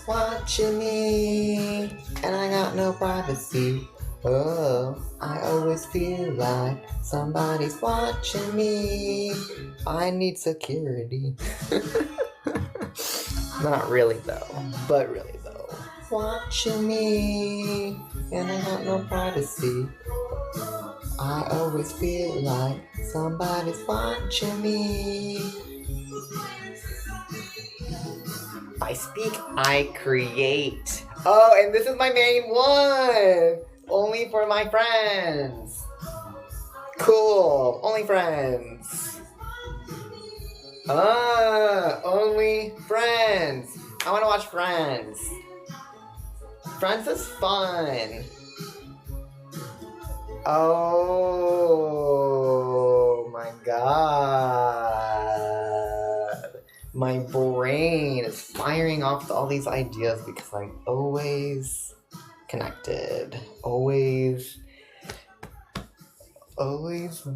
watching me, and I got no privacy. Oh, I always feel like somebody's watching me. I need security. Not really though, but really though. Watching me, and I got no privacy. I always feel like somebody's watching me. I speak, I create. Oh, and this is my main one. Only for my friends. Cool. Only friends. Only friends. I want to watch Friends. Friends is fun. Oh my god. My brain is firing off all these ideas because I'm always connected. Always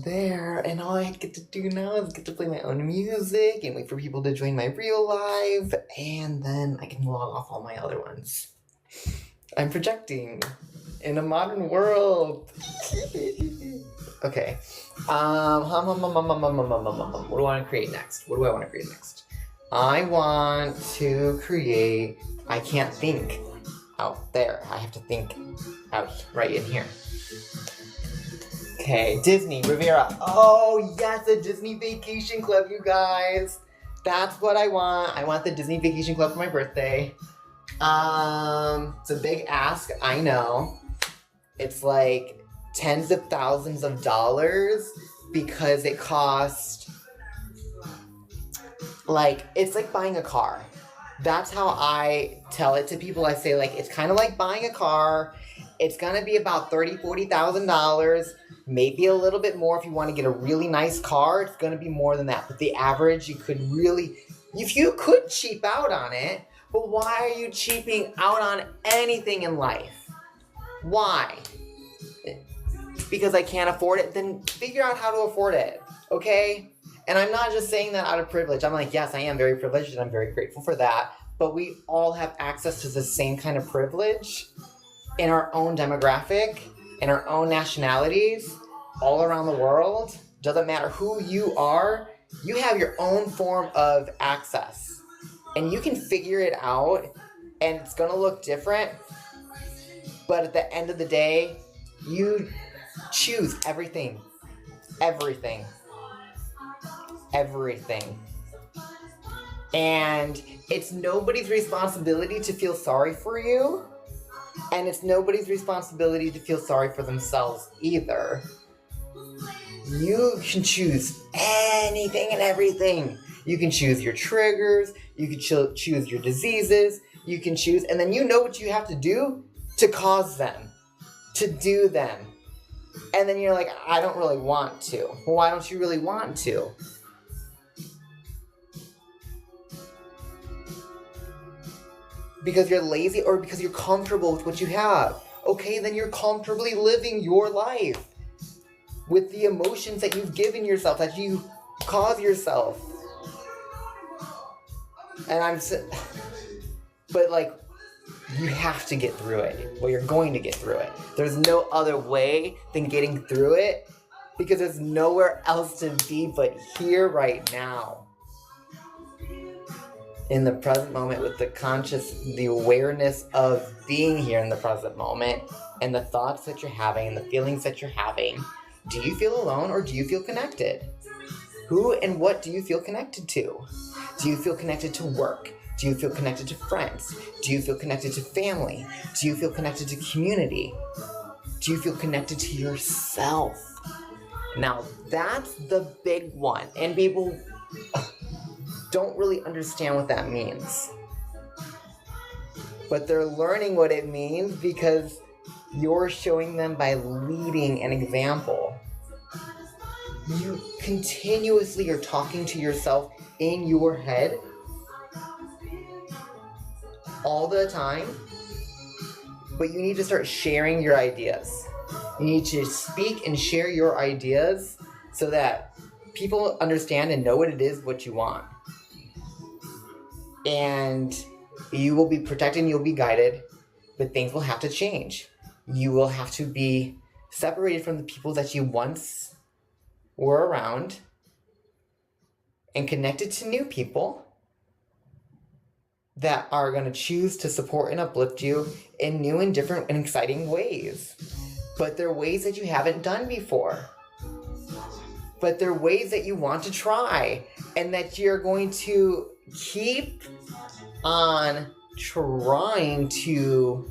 there. And all I get to do now is get to play my own music and wait for people to join my real life. And then I can log off all my other ones. I'm projecting in a modern world. Okay. What do I want to create next? I want to create. I can't think out there. I have to think out right in here. Okay, Disney, Riviera. Oh, yes, a Disney Vacation Club, you guys. That's what I want. I want the Disney Vacation Club for my birthday. It's a big ask, I know. It's like tens of thousands of dollars because it costs, like, it's like buying a car. That's how I tell it to people. I say, like, it's kind of like buying a car. It's gonna be about $30,000, $40,000, maybe a little bit more if you want to get a really nice car. It's gonna be more than that. But the average, you could cheap out on it, but why are you cheaping out on anything in life? Why? Because I can't afford it? Then figure out how to afford it, okay? And I'm not just saying that out of privilege. I'm like, yes, I am very privileged and I'm very grateful for that. But we all have access to the same kind of privilege in our own demographic, in our own nationalities, all around the world. Doesn't matter who you are, you have your own form of access. And you can figure it out, and it's gonna look different. But at the end of the day, you choose everything. Everything. Everything. And it's nobody's responsibility to feel sorry for you. And it's nobody's responsibility to feel sorry for themselves either. You can choose anything and everything. You can choose your triggers. You can choose your diseases. You can choose, and then you know what you have to do to cause them, to do them. And then you're like, I don't really want to. Well, why don't you really want to? Because you're lazy or because you're comfortable with what you have. Okay, then you're comfortably living your life with the emotions that you've given yourself, that you cause yourself. But like, you have to get through it. Well, you're going to get through it. There's no other way than getting through it because there's nowhere else to be but here right now. In the present moment with the awareness of being here in the present moment and the thoughts that you're having and the feelings that you're having. Do you feel alone or do you feel connected? Who and what do you feel connected to? Do you feel connected to work? Do you feel connected to friends? Do you feel connected to family? Do you feel connected to community? Do you feel connected to yourself? Now, that's the big one. And people don't really understand what that means. But they're learning what it means because you're showing them by leading an example. You continuously are talking to yourself in your head all the time, but you need to start sharing your ideas. You need to speak and share your ideas so that people understand and know what it is, what you want. And You will be protected and you'll be guided, but things will have to change. You will have to be separated from the people that you once were around and connected to new people that are going to choose to support and uplift you in new and different and exciting ways. But they're ways that you haven't done before. But they're ways that you want to try and that you're going to keep on trying to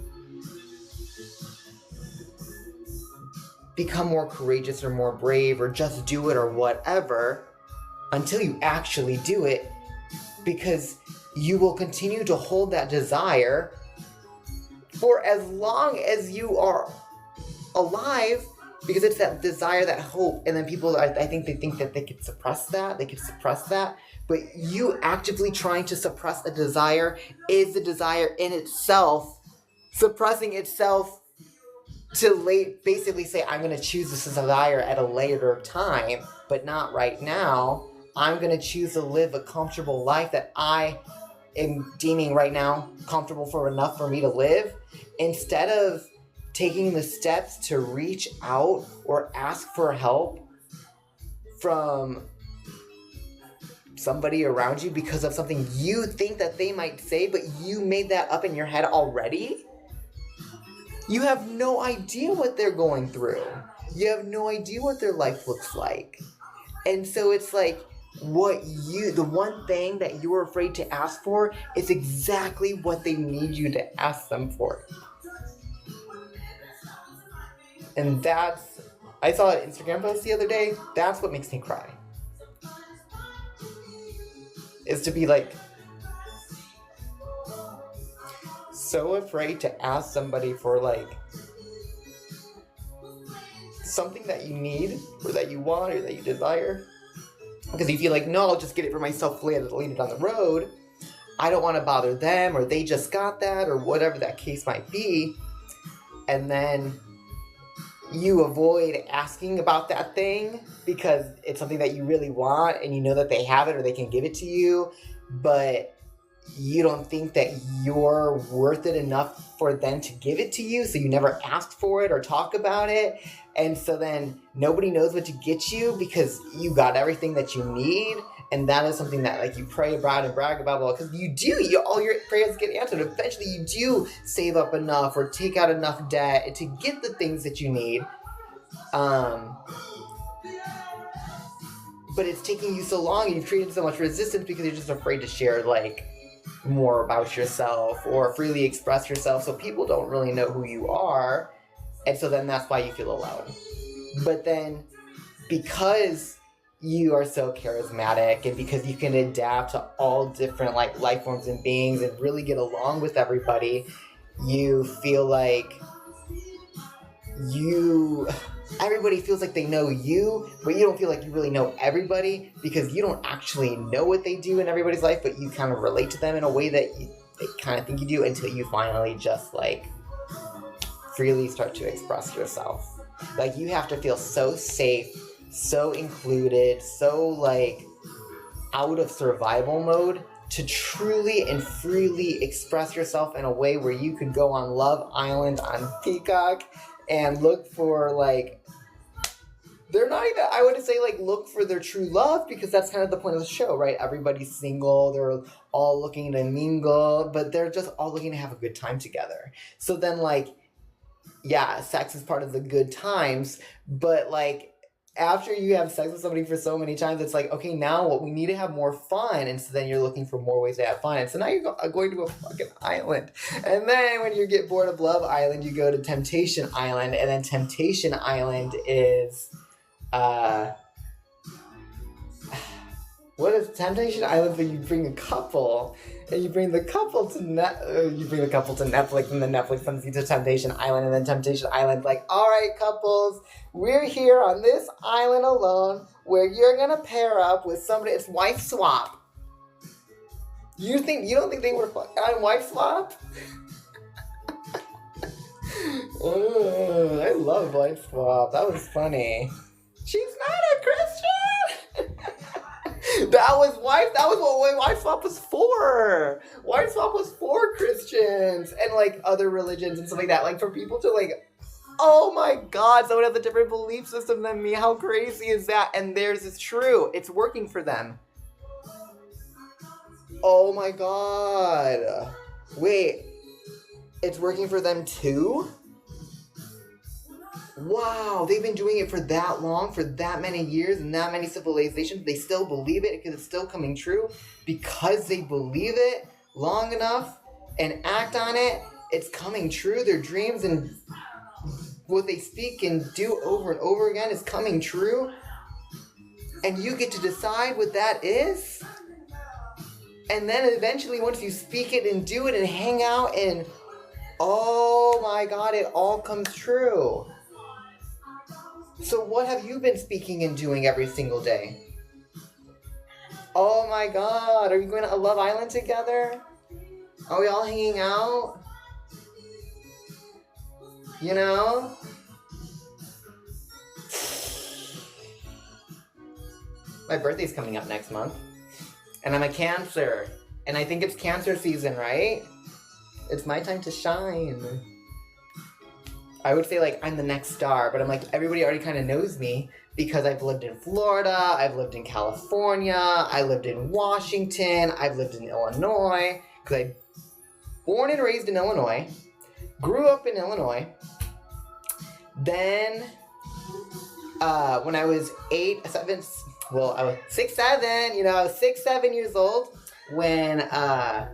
become more courageous or more brave or just do it or whatever until you actually do it, because you will continue to hold that desire for as long as you are alive, because it's that desire, that hope. And then people, I think they think that they could suppress that, but you actively trying to suppress a desire is the desire in itself suppressing itself to basically say, I'm going to choose this desire at a later time, but not right now. I'm going to choose to live a comfortable life that I am deeming right now comfortable for enough for me to live, instead of taking the steps to reach out or ask for help from somebody around you because of something you think that they might say, but you made that up in your head already. You have no idea what they're going through. You have no idea what their life looks like. And so it's like, the one thing that you're afraid to ask for is exactly what they need you to ask them for. And I saw an Instagram post the other day, that's what makes me cry. Is to be like, so afraid to ask somebody for like something that you need or that you want or that you desire, because you feel like, no, I'll just get it for myself later down the road. I don't want to bother them, or they just got that, or whatever that case might be. And then you avoid asking about that thing because it's something that you really want and you know that they have it or they can give it to you, but you don't think that you're worth it enough for them to give it to you, so you never asked for it or talk about it. And so then nobody knows what to get you because you got everything that you need. And that is something that like you pray about and brag about, because all your prayers get answered. Eventually you do save up enough or take out enough debt to get the things that you need. But it's taking you so long and you've created so much resistance because you're just afraid to share like more about yourself or freely express yourself, so people don't really know who you are. And so then that's why you feel alone. But then because you are so charismatic and because you can adapt to all different like life forms and beings and really get along with everybody, you feel like everybody feels like they know you, but you don't feel like you really know everybody because you don't actually know what they do in everybody's life, but you kind of relate to them in a way that they kind of think you do, until you finally just like freely start to express yourself. Like you have to feel so safe, so included, so like out of survival mode to truly and freely express yourself in a way where you could go on Love Island on Peacock and look for like, they're not even, I would say like look for their true love, because that's kind of the point of the show, right? Everybody's single, they're all looking to mingle, but they're just all looking to have a good time together. So then like, yeah, sex is part of the good times, but like after you have sex with somebody for so many times, it's like, okay, now what we need to have more fun. And so then you're looking for more ways to have fun. And so now you're going to a fucking island. And then when you get bored of Love Island, you go to Temptation Island. And then Temptation Island is, what is Temptation Island? When you bring a couple, and you bring the couple to Netflix, and then Netflix sends you to Temptation Island, and then Temptation Island like, all right, couples, we're here on this island alone, where you're gonna pair up with somebody. It's wife swap. You don't think they were on wife swap? I love wife swap. That was funny. She's not a Christian. That was what Wife Swap was for. Wife Swap was for Christians and like other religions and stuff like that. Like for people to like, oh my God, someone has a different belief system than me. How crazy is that? And theirs is true. It's working for them. Oh my God. Wait, it's working for them too? Wow, they've been doing it for that long, for that many years, and that many civilizations. They still believe it because it's still coming true. Because they believe it long enough and act on it, it's coming true. Their dreams and what they speak and do over and over again is coming true. And you get to decide what that is. And then eventually, once you speak it and do it and hang out and, oh my God, it all comes true. So what have you been speaking and doing every single day? Oh my God, are you going to Love Island together? Are we all hanging out? You know? My birthday's coming up next month. And I'm a Cancer. And I think it's Cancer season, right? It's my time to shine. I would say, like, I'm the next star, but I'm like, everybody already kind of knows me because I've lived in Florida, I've lived in California, I lived in Washington, I've lived in Illinois, because I born and raised in Illinois, grew up in Illinois, then, when I was I was 6, 7, you know, I was 6, 7 years old when I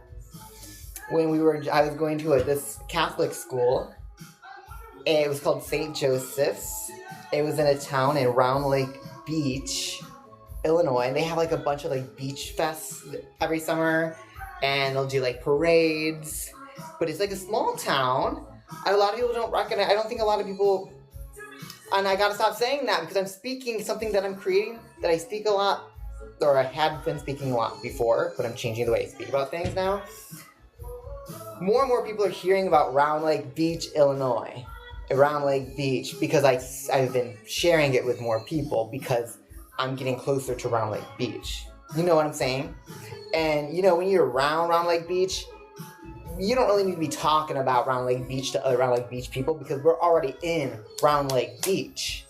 was going to this Catholic school. It was called St. Joseph's. It was in a town in Round Lake Beach, Illinois. And they have like a bunch of like beach fests every summer. And they'll do like parades. But it's like a small town. A lot of people don't recognize. I don't think a lot of people. And I gotta stop saying that because I'm speaking something that I'm creating that I speak a lot. Or I had been speaking a lot before. But I'm changing the way I speak about things now. More and more people are hearing about Round Lake Beach, Illinois. Round Lake Beach because I've been sharing it with more people because I'm getting closer to Round Lake Beach. You know what I'm saying? And you know, when you're around Round Lake Beach, you don't really need to be talking about Round Lake Beach to other Round Lake Beach people because we're already in Round Lake Beach.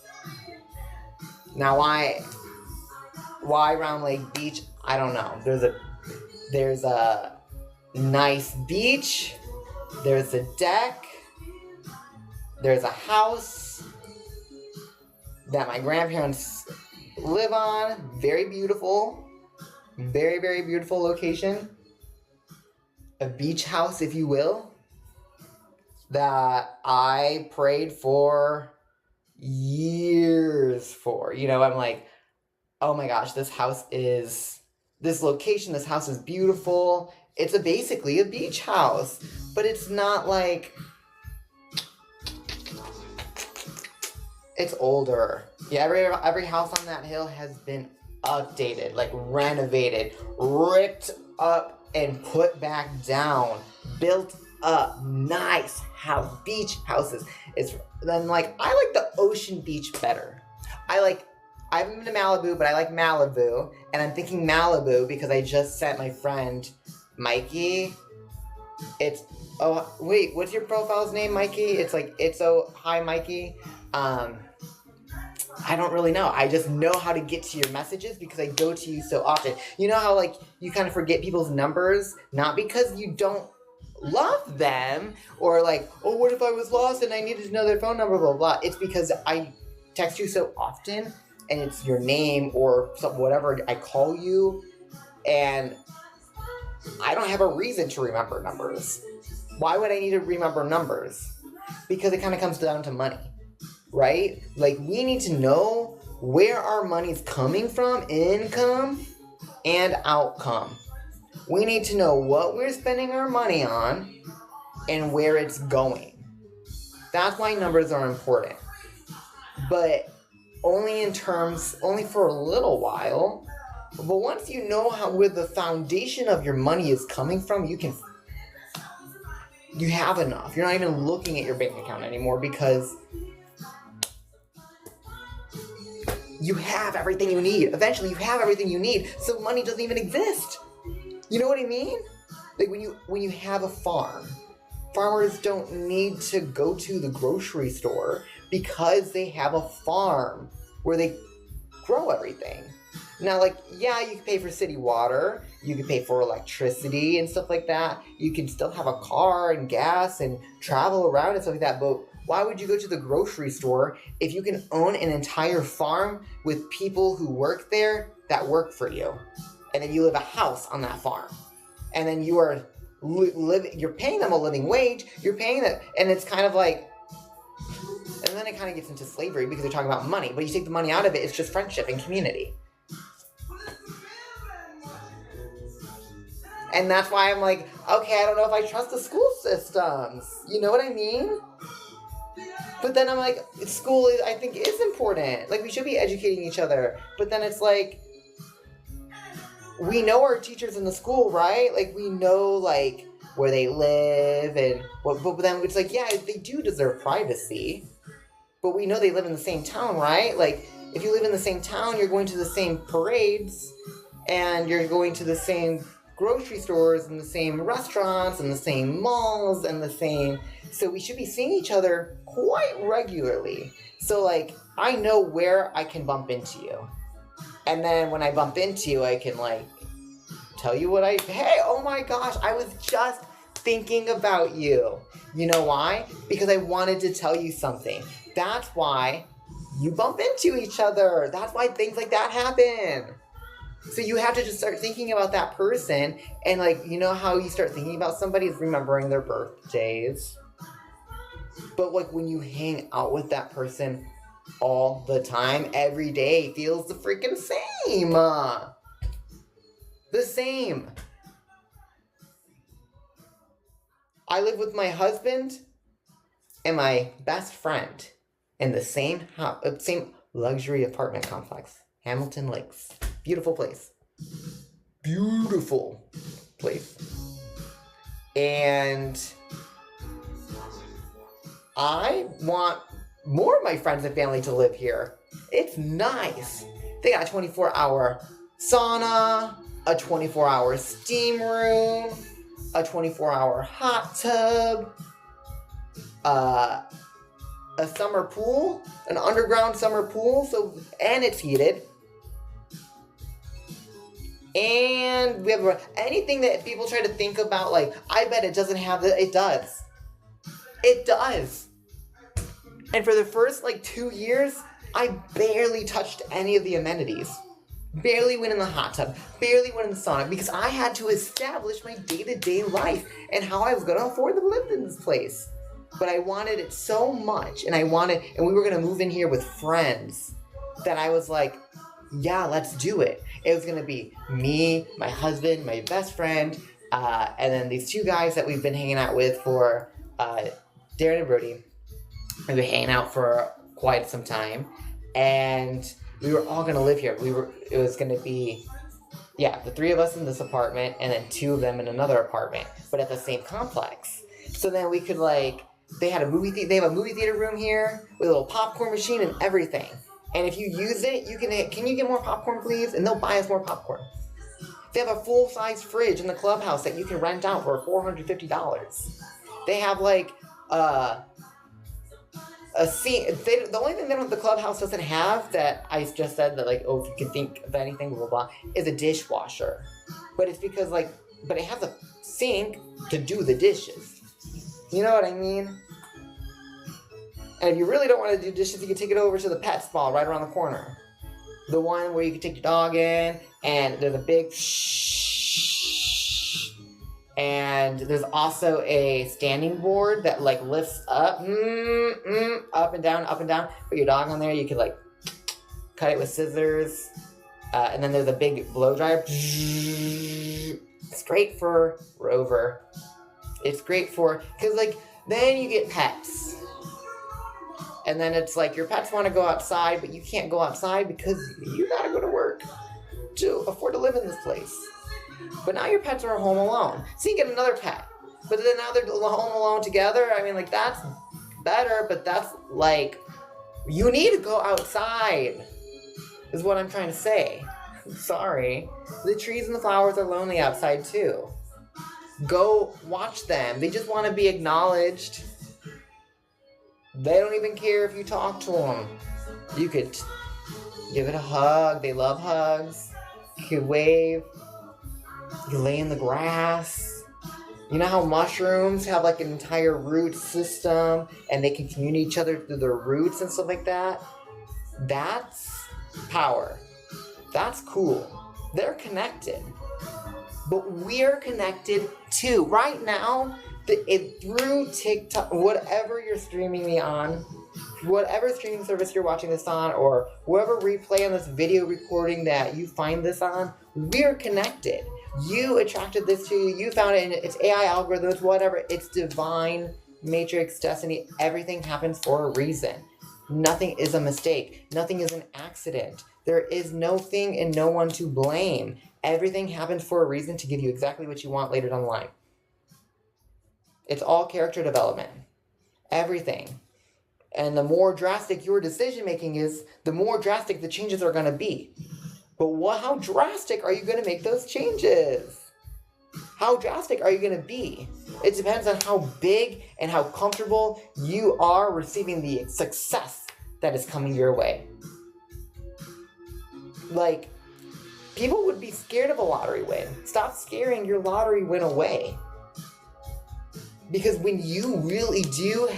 Now why Round Lake Beach? I don't know. There's a nice beach, there's a deck, there's a house that my grandparents live on. Very beautiful. Very, very beautiful location. A beach house, if you will, that I prayed for years for. You know, I'm like, oh my gosh, this house is beautiful. It's basically a beach house, but it's not like... It's older. Yeah, every house on that hill has been updated, like renovated, ripped up and put back down, built up, nice house, beach houses. It's then like I like the Ocean Beach better. I haven't been to Malibu, but I like Malibu, and I'm thinking Malibu because I just sent my friend Mikey. What's your profile's name, Mikey? It's like hi Mikey. I don't really know. I just know how to get to your messages because I go to you so often. You know how like you kind of forget people's numbers, not because you don't love them or like, oh, what if I was lost and I needed to know their phone number, blah, blah. It's because I text you so often and it's your name or whatever I call you and I don't have a reason to remember numbers. Why would I need to remember numbers? Because it kind of comes down to money. Right? Like, we need to know where our money's coming from, income and outcome. We need to know what we're spending our money on and where it's going. That's why numbers are important. But only for a little while. But once you know where the foundation of your money is coming from, you have enough. You're not even looking at your bank account anymore because you have everything you need. Eventually you have everything you need, so money doesn't even exist. You know what I mean? Like when you have a farm, farmers don't need to go to the grocery store because they have a farm where they grow everything. Now, like, yeah, you can pay for city water, you can pay for electricity and stuff like that. You can still have a car and gas and travel around and stuff like that, but why would you go to the grocery store if you can own an entire farm with people who work there that work for you? And then you live a house on that farm. And then you are you're paying them a living wage, you're paying them, and it's kind of like, and then it kind of gets into slavery because they're talking about money, but you take the money out of it, it's just friendship and community. And that's why I'm like, okay, I don't know if I trust the school systems. You know what I mean? But then I'm like, school, I think, is important. Like, we should be educating each other. But then it's like, we know our teachers in the school, right? Like, we know, like, where they live and what, but then it's like, yeah, they do deserve privacy. But we know they live in the same town, right? Like, if you live in the same town, you're going to the same parades and you're going to the same grocery stores and the same restaurants and the same malls and the same, so we should be seeing each other quite regularly. So like, I know where I can bump into you, and then when I bump into you, I can like tell you what hey, oh my gosh, I was just thinking about you. You know why? Because I wanted to tell you something. That's why you bump into each other. That's why things like that happen. So you have to just start thinking about that person, and like, you know how you start thinking about somebody is remembering their birthdays. But like when you hang out with that person all the time, every day feels the freaking same. The same. I live with my husband and my best friend in the same house, same luxury apartment complex, Hamilton Lakes. Beautiful place. Beautiful place. And I want more of my friends and family to live here. It's nice. They got a 24-hour sauna, a 24-hour steam room, a 24-hour hot tub, a summer pool, an underground summer pool, and it's heated. And we have anything that people try to think about, like, I bet it doesn't have that. It does. It does. And for the first, 2 years, I barely touched any of the amenities. Barely went in the hot tub. Barely went in the sauna. Because I had to establish my day-to-day life and how I was going to afford to live in this place. But I wanted it so much. And we were going to move in here with friends. That I was like, yeah, let's do it. It was going to be me, my husband, my best friend, and then these two guys that we've been hanging out with for, Darren and Brody. We've been hanging out for quite some time, and we were all going to live here. It was going to be, the three of us in this apartment, and then two of them in another apartment, but at the same complex. So then we could, they have a movie theater room here with a little popcorn machine and everything. And if you use it, can you get more popcorn, please? And they'll buy us more popcorn. They have a full-size fridge in the clubhouse that you can rent out for $450. They have, a scene. The only thing the clubhouse doesn't have that I just said that, if you can think of anything, blah, blah, blah, is a dishwasher. But it's because, but it has a sink to do the dishes. You know what I mean? And if you really don't want to do dishes, you can take it over to the pet spa right around the corner. The one where you can take your dog in, and there's a big and there's also a standing board that lifts up, up and down, Put your dog on there. You could cut it with scissors, and then there's a big blow dryer. It's great for Rover. It's great because then you get pets. And then it's your pets want to go outside, but you can't go outside because you gotta go to work to afford to live in this place. But now your pets are home alone. So you get another pet. But then now they're home alone together. I mean, that's better, but that's you need to go outside. is what I'm trying to say. Sorry. The trees and the flowers are lonely outside too. Go watch them. They just want to be acknowledged. They don't even care if you talk to them. You could give it a hug. They love hugs. You could wave. You lay in the grass. You know how mushrooms have like an entire root system and they can communicate each other through their roots and stuff like that? That's power. That's cool. They're connected. But we're connected too. Right now, through TikTok, whatever you're streaming me on, whatever streaming service you're watching this on, or whatever replay on this video recording that you find this on, we're connected. You attracted this to you. You found it in its AI algorithms, whatever. It's divine, matrix, destiny. Everything happens for a reason. Nothing is a mistake. Nothing is an accident. There is no thing and no one to blame. Everything happens for a reason to give you exactly what you want later down the line. It's all character development. Everything. And the more drastic your decision making is, the more drastic the changes are going to be. But how drastic are you going to make those changes? How drastic are you going to be? It depends on how big and how comfortable you are receiving the success that is coming your way. Like, people would be scared of a lottery win. Stop scaring your lottery win away. Because when you really do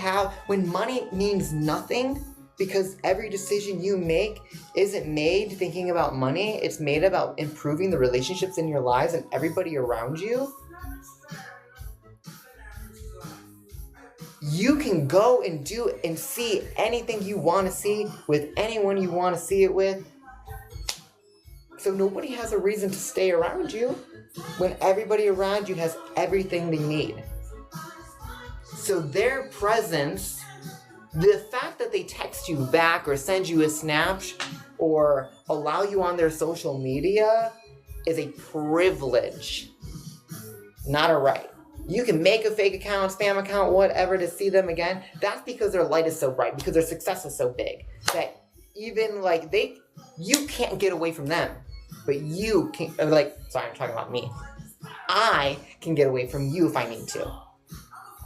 when money means nothing, because every decision you make isn't made thinking about money, it's made about improving the relationships in your lives and everybody around you. You can go and do and see anything you want to see with anyone you want to see it with. So nobody has a reason to stay around you when everybody around you has everything they need. So their presence, the fact that they text you back or send you a snap or allow you on their social media is a privilege, not a right. You can make a fake account, spam account, whatever to see them again. That's because their light is so bright, because their success is so big that even you can't get away from them. But you can, sorry, I'm talking about me. I can get away from you if I need to.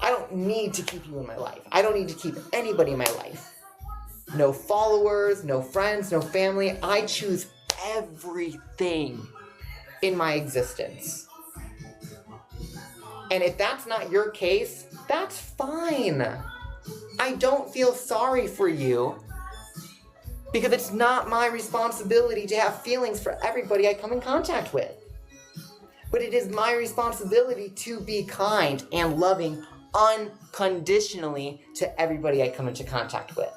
I don't need to keep you in my life. I don't need to keep anybody in my life. No followers, no friends, no family. I choose everything in my existence. And if that's not your case, that's fine. I don't feel sorry for you because it's not my responsibility to have feelings for everybody I come in contact with. But it is my responsibility to be kind and loving unconditionally to everybody I come into contact with.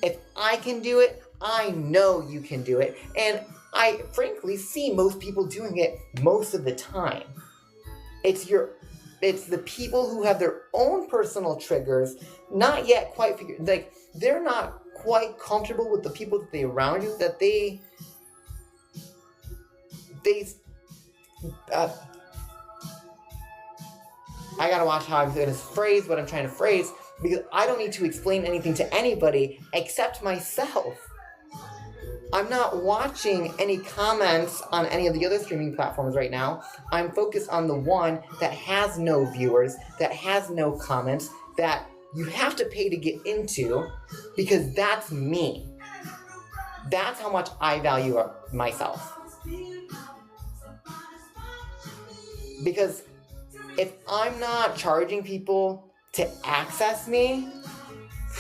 If I can do it, I know you can do it. And I frankly see most people doing it most of the time. It's the people who have their own personal triggers, not yet quite figured, they're not quite comfortable with the people that they around you, that they I gotta watch how I'm going to phrase what I'm trying to phrase, because I don't need to explain anything to anybody except myself. I'm not watching any comments on any of the other streaming platforms right now. I'm focused on the one that has no viewers, that has no comments, that you have to pay to get into, because that's me. That's how much I value myself. Because if I'm not charging people to access me,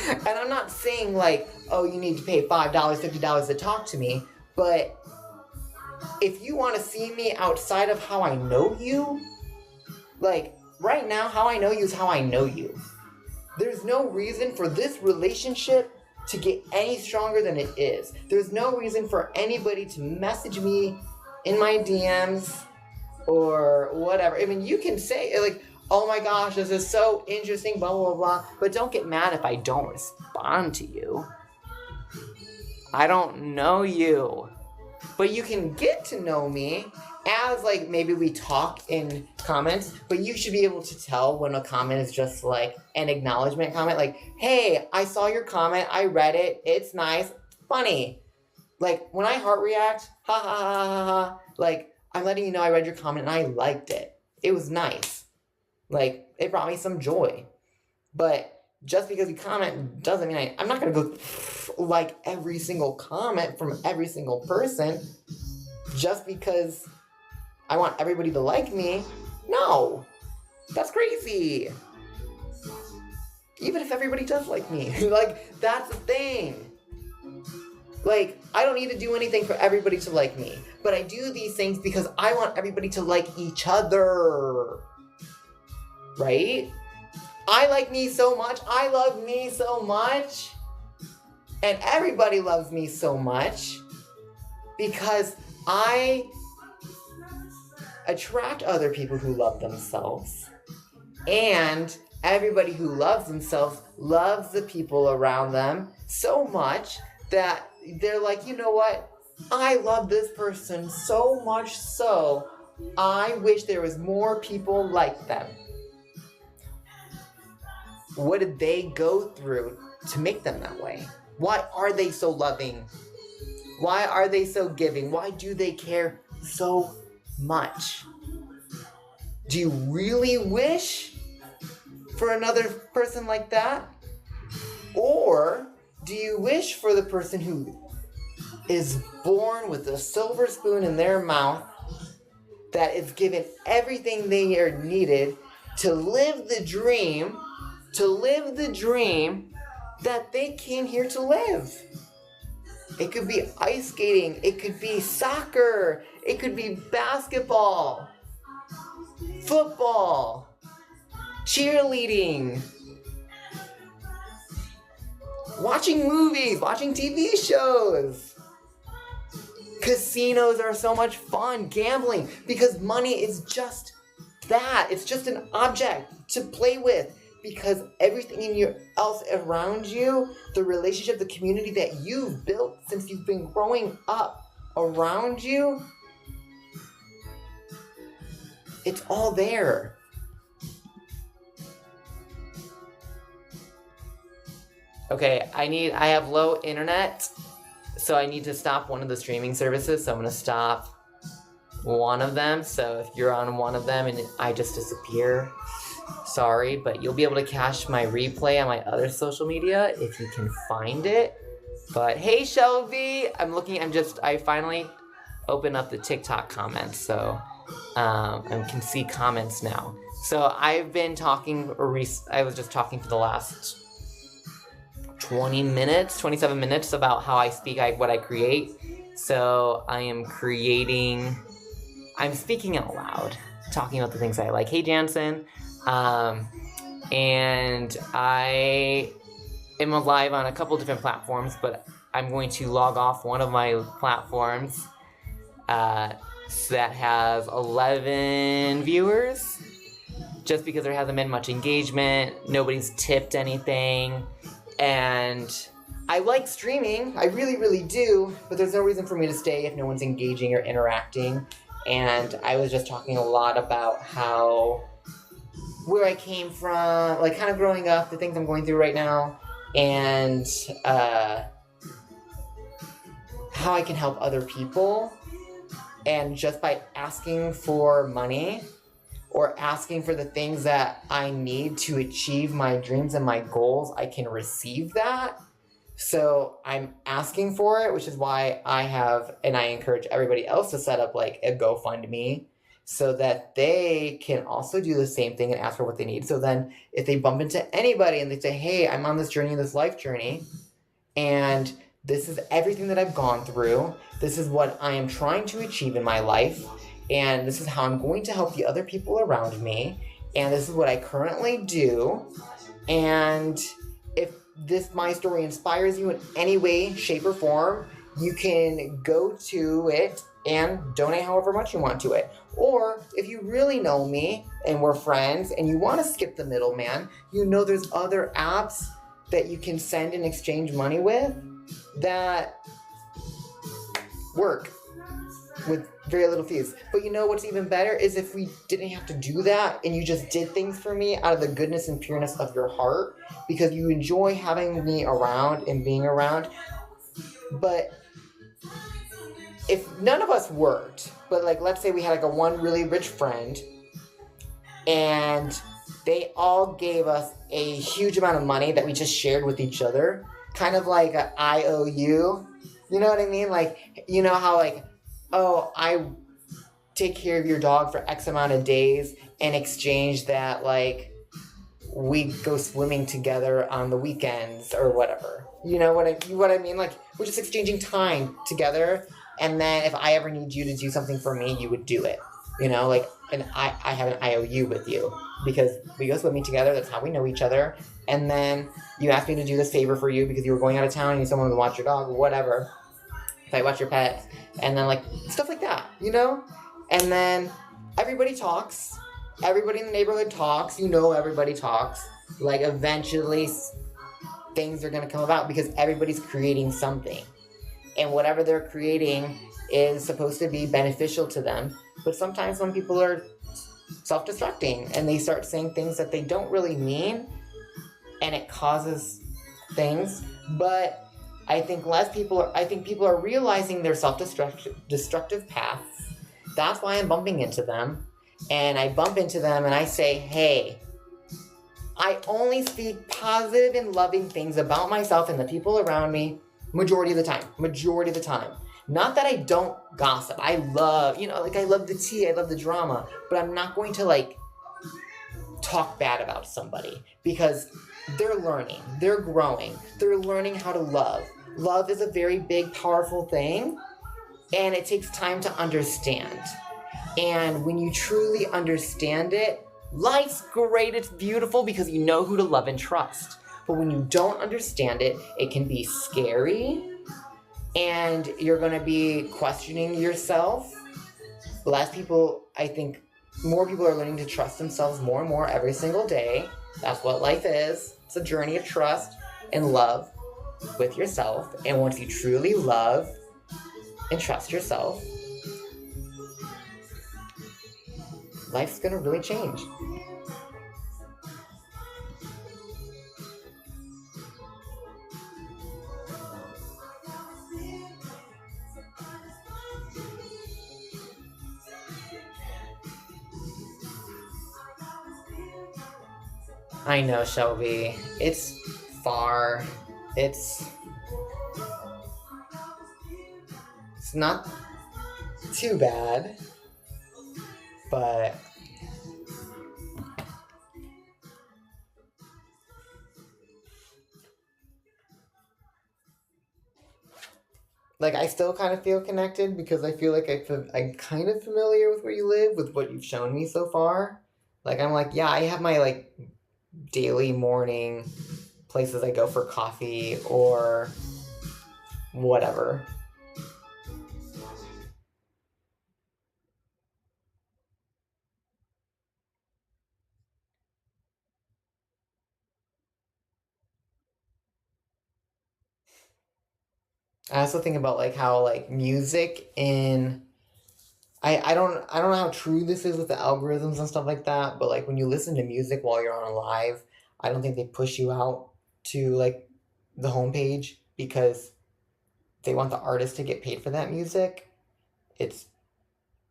and I'm not saying you need to pay $5, $50 to talk to me, but if you want to see me outside of how I know you, right now, how I know you is how I know you. There's no reason for this relationship to get any stronger than it is. There's no reason for anybody to message me in my DMs or whatever. I mean, you can say, oh my gosh, this is so interesting, blah, blah, blah, but don't get mad if I don't respond to you. I don't know you. But you can get to know me as, maybe we talk in comments, but you should be able to tell when a comment is just, an acknowledgement comment, hey, I saw your comment, I read it, it's nice, funny. Like, when I heart react, ha ha ha ha ha, like, I'm letting you know I read your comment and I liked it. It was nice. Like, it brought me some joy. But just because you comment doesn't mean I'm not going to go like every single comment from every single person just because I want everybody to like me. No, that's crazy. Even if everybody does like me, like, that's the thing. Like, I don't need to do anything for everybody to like me, but I do these things because I want everybody to like each other, right? I like me so much, I love me so much, and everybody loves me so much because I attract other people who love themselves, and everybody who loves themselves loves the people around them so much that they're like, you know what? I love this person so much so I wish there was more people like them. What did they go through to make them that way? Why are they so loving? Why are they so giving? Why do they care so much? Do you really wish for another person like that? Or do you wish for the person who is born with a silver spoon in their mouth that is given everything they are needed to live the dream that they came here to live? It could be ice skating, it could be soccer, it could be basketball, football, cheerleading, watching movies, watching TV shows. Casinos are so much fun, gambling, because money is just that. It's just an object to play with, because everything else around you, the relationship, the community that you've built since you've been growing up around you, it's all there. Okay, I have low internet, so I need to stop one of the streaming services, so I'm going to stop one of them. So if you're on one of them and I just disappear, sorry, but you'll be able to catch my replay on my other social media if you can find it. But hey, Shelby, I finally opened up the TikTok comments, so I can see comments now. So I've been talking, I was just talking for the last 27 minutes about how I speak, what I create. So I'm speaking out loud, talking about the things I like. Hey, Jansen. And I am live on a couple different platforms, but I'm going to log off one of my platforms that has 11 viewers, just because there hasn't been much engagement, nobody's tipped anything, and I like streaming, I really, really do, but there's no reason for me to stay if no one's engaging or interacting. And I was just talking a lot about where I came from, like kind of growing up, the things I'm going through right now, and how I can help other people. And just by asking for money or asking for the things that I need to achieve my dreams and my goals, I can receive that. So I'm asking for it, which is why I encourage everybody else to set up like a GoFundMe so that they can also do the same thing and ask for what they need. So then if they bump into anybody and they say, hey, I'm on this journey, this life journey, and this is everything that I've gone through, this is what I am trying to achieve in my life, and this is how I'm going to help the other people around me, and this is what I currently do, and if my story inspires you in any way, shape, or form, you can go to it and donate however much you want to it. Or if you really know me and we're friends and you want to skip the middleman, there's other apps that you can send and exchange money with that work with very little fees. But what's even better is if we didn't have to do that and you just did things for me out of the goodness and pureness of your heart because you enjoy having me around and being around. But if none of us worked, but like let's say we had like a one really rich friend and they all gave us a huge amount of money that we just shared with each other, kind of like a IOU. You know what I mean? Like, you know how like, oh, I take care of your dog for X amount of days, in exchange that like we go swimming together on the weekends or whatever. You know what I mean? Like we're just exchanging time together, and then if I ever need you to do something for me, you would do it. You know, like, and I have an IOU with you because we go swimming together. That's how we know each other. And then you asked me to do this favor for you because you were going out of town and you need someone to watch your dog, whatever. If I watch your pets, and then like stuff like that, you know. And then everybody talks. Everybody in the neighborhood talks. You know, everybody talks. Like eventually, things are gonna come about because everybody's creating something, and whatever they're creating is supposed to be beneficial to them. But sometimes some people are self-destructing and they start saying things that they don't really mean, and it causes things. But I think people are realizing their self-destructive paths. That's why I'm bumping into them. And I bump into them and I say, hey, I only speak positive and loving things about myself and the people around me majority of the time. Not that I don't gossip. I love, I love the tea, I love the drama, but I'm not going to like talk bad about somebody because they're learning, they're growing, they're learning how to love. Love is a very big, powerful thing, and it takes time to understand. And when you truly understand it, life's great, it's beautiful because you know who to love and trust. But when you don't understand it, it can be scary, and you're going to be questioning yourself. I think more people are learning to trust themselves more and more every single day. That's what life is. It's a journey of trust and love with yourself. And once you truly love and trust yourself, life's going to really change. I know, Shelby. It's far. It's not too bad, but like I still kind of feel connected because I feel like I'm kind of familiar with where you live, with what you've shown me so far. Like I'm like, yeah, I have my like daily morning places I go for coffee or whatever. I also think about like how like music in I don't know how true this is with the algorithms and stuff like that, but like when you listen to music while you're on a live, I don't think they push you out to like the homepage because they want the artist to get paid for that music. It's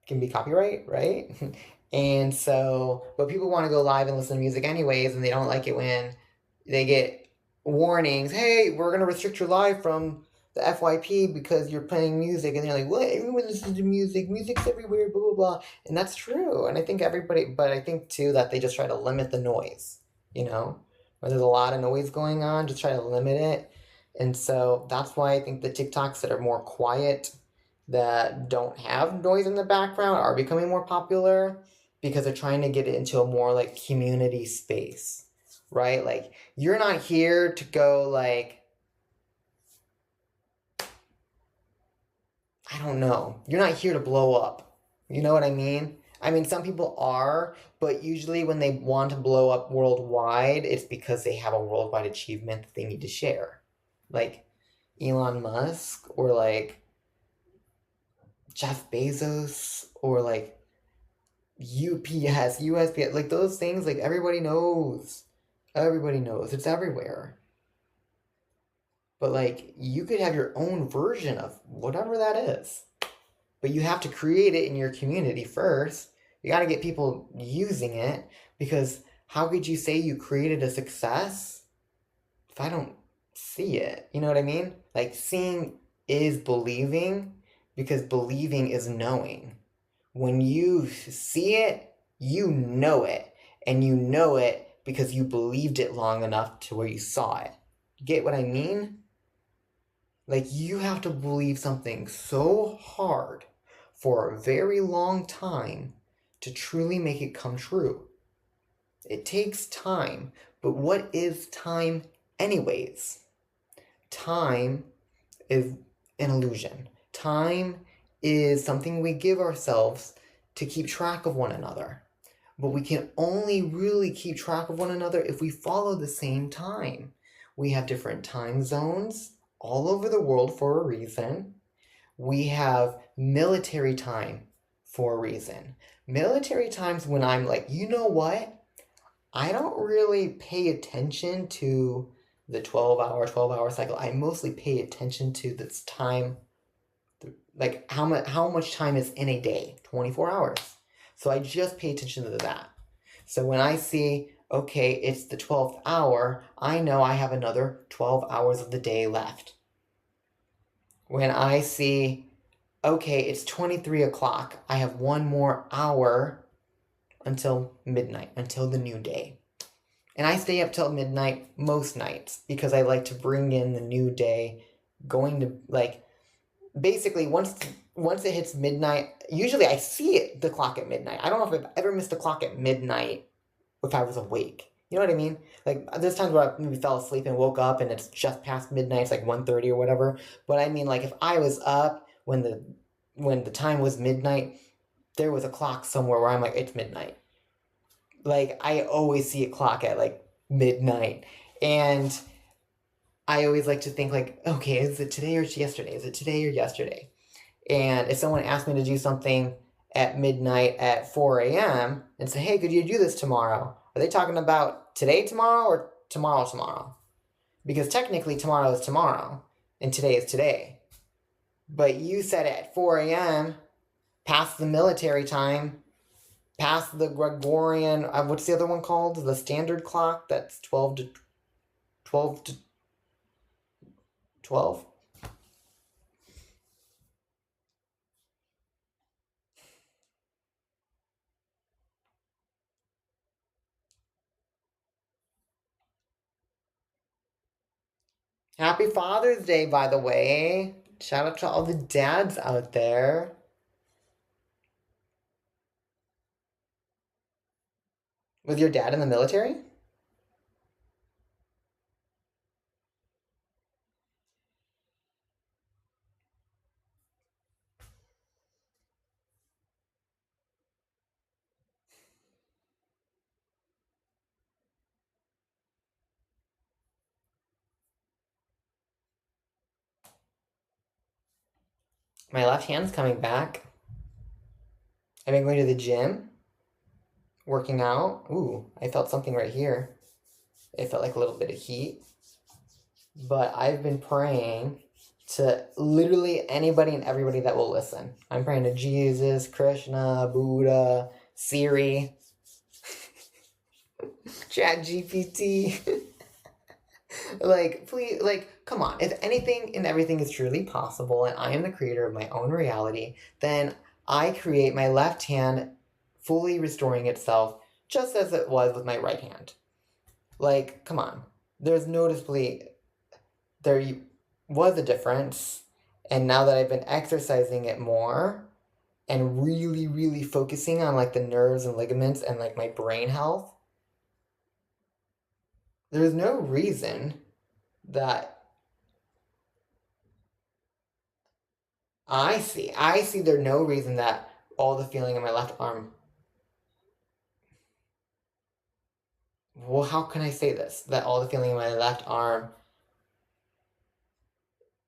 can be copyright, right? And so, but people want to go live and listen to music anyways, and they don't like it when they get warnings. Hey, we're gonna restrict your live from the FYP because you're playing music, and they're like, "What? Everyone listens to music. Music's everywhere." Blah blah blah, and that's true. And I think everybody, but I think too that they just try to limit the noise. You know, where there's a lot of noise going on, just try to limit it. And so that's why I think the TikToks that are more quiet, that don't have noise in the background, are becoming more popular because they're trying to get it into a more like community space, right? Like you're not here to go like, I don't know, you're not here to blow up. You know what I mean? I mean, some people are, but usually when they want to blow up worldwide, it's because they have a worldwide achievement that they need to share. Like Elon Musk or like Jeff Bezos or like USPS, like those things, like everybody knows. Everybody knows. It's everywhere. But like you could have your own version of whatever that is. But you have to create it in your community first. You got to get people using it, because how could you say you created a success if I don't see it? You know what I mean? Like, seeing is believing, because believing is knowing. When you see it, you know it. And you know it because you believed it long enough to where you saw it. Get what I mean? Like, you have to believe something so hard for a very long time to truly make it come true. It takes time, but what is time anyways? Time is an illusion. Time is something we give ourselves to keep track of one another. But we can only really keep track of one another if we follow the same time. We have different time zones all over the world for a reason. We have military time for a reason. Military times when I'm like, you know what? I don't really pay attention to the 12-hour cycle. I mostly pay attention to this time, like how much time is in a day, 24 hours. So I just pay attention to that. So when I see, okay, it's the 12th hour, I know I have another 12 hours of the day left. When I see, okay, it's 23 o'clock, I have one more hour until midnight, until the new day. And I stay up till midnight most nights because I like to bring in the new day, going to, like, basically once it hits midnight, usually I see it, the clock at midnight. I don't know if I've ever missed a clock at midnight if I was awake. You know what I mean? Like, there's times where I maybe fell asleep and woke up and it's just past midnight, it's like 1:30 or whatever. But I mean, like, if I was up when the time was midnight, there was a clock somewhere where I'm like, it's midnight. Like, I always see a clock at like midnight. And I always like to think, like, okay, is it today or yesterday? Is it today or yesterday? And if someone asked me to do something at midnight at 4 a.m. and say, hey, could you do this tomorrow? Are they talking about today tomorrow or tomorrow tomorrow? Because technically tomorrow is tomorrow and today is today. But you said at 4 a.m., past the military time, past the Gregorian, what's the other one called? The standard clock, that's 12 to 12. Happy Father's Day, by the way. Shout out to all the dads out there. Was your dad in the military? My left hand's coming back. I've been going to the gym, working out. Ooh, I felt something right here. It felt like a little bit of heat. But I've been praying to literally anybody and everybody that will listen. I'm praying to Jesus, Krishna, Buddha, Siri, ChatGPT. Like, please, like, come on. If anything and everything is truly possible and I am the creator of my own reality, then I create my left hand fully restoring itself just as it was with my right hand. Like, come on. There's noticeably, there was a difference. And now that I've been exercising it more and really, really focusing on like the nerves and ligaments and like my brain health, there's no reason that I see there's no reason that all the feeling in my left arm. Well, how can I say this? That all the feeling in my left arm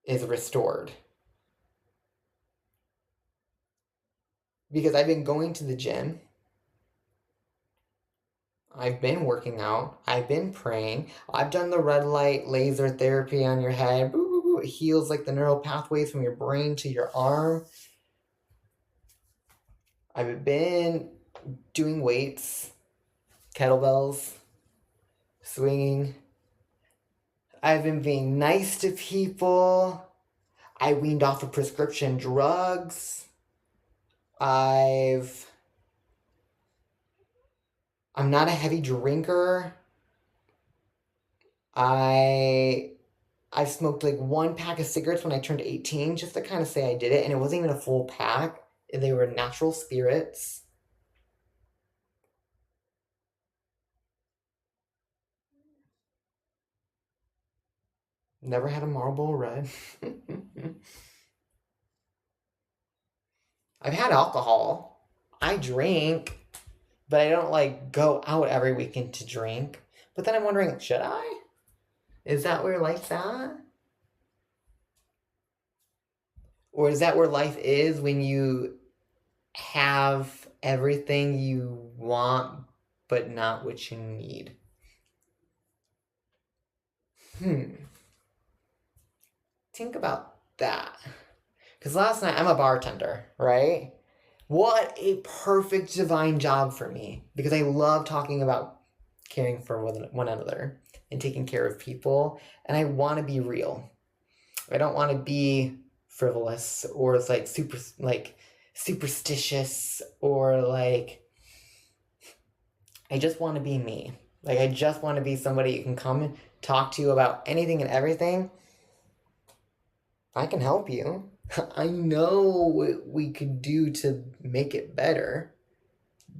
is restored. Because I've been going to the gym. I've been working out. I've been praying. I've done the red light laser therapy on your head. Boo, boo, boo. It heals like the neural pathways from your brain to your arm. I've been doing weights, kettlebells, swinging. I've been being nice to people. I weaned off of prescription drugs. I've I'm not a heavy drinker. I I smoked like one pack of cigarettes when I turned 18 just to kind of say I did it, and it wasn't even a full pack. They were natural spirits. Never had a Marlboro Red. I've had alcohol. I drink, but I don't like go out every weekend to drink. But then I'm wondering, should I? Is that where life's at? Or is that where life is when you have everything you want, but not what you need? Hmm. Think about that. Because last night, I'm a bartender, right? What a perfect divine job for me. Because I love talking about caring for one another and taking care of people. And I want to be real. I don't want to be frivolous or like superstitious or like I just want to be me. Like I just want to be somebody you can come and talk to about anything and everything. I can help you. I know what we could do to make it better,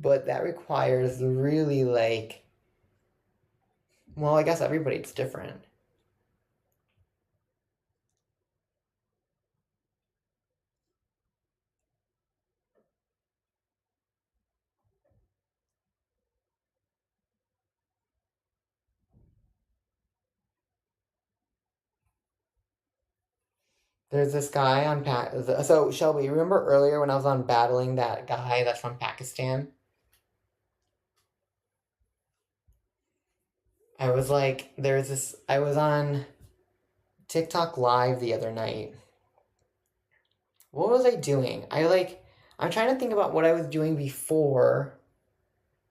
but that requires really like well, I guess everybody's different. There's this guy on so Shelby, remember earlier when I was on battling that guy that's from Pakistan? I was like, there's this. I was on TikTok live the other night. What was I doing? I'm trying to think about what I was doing before.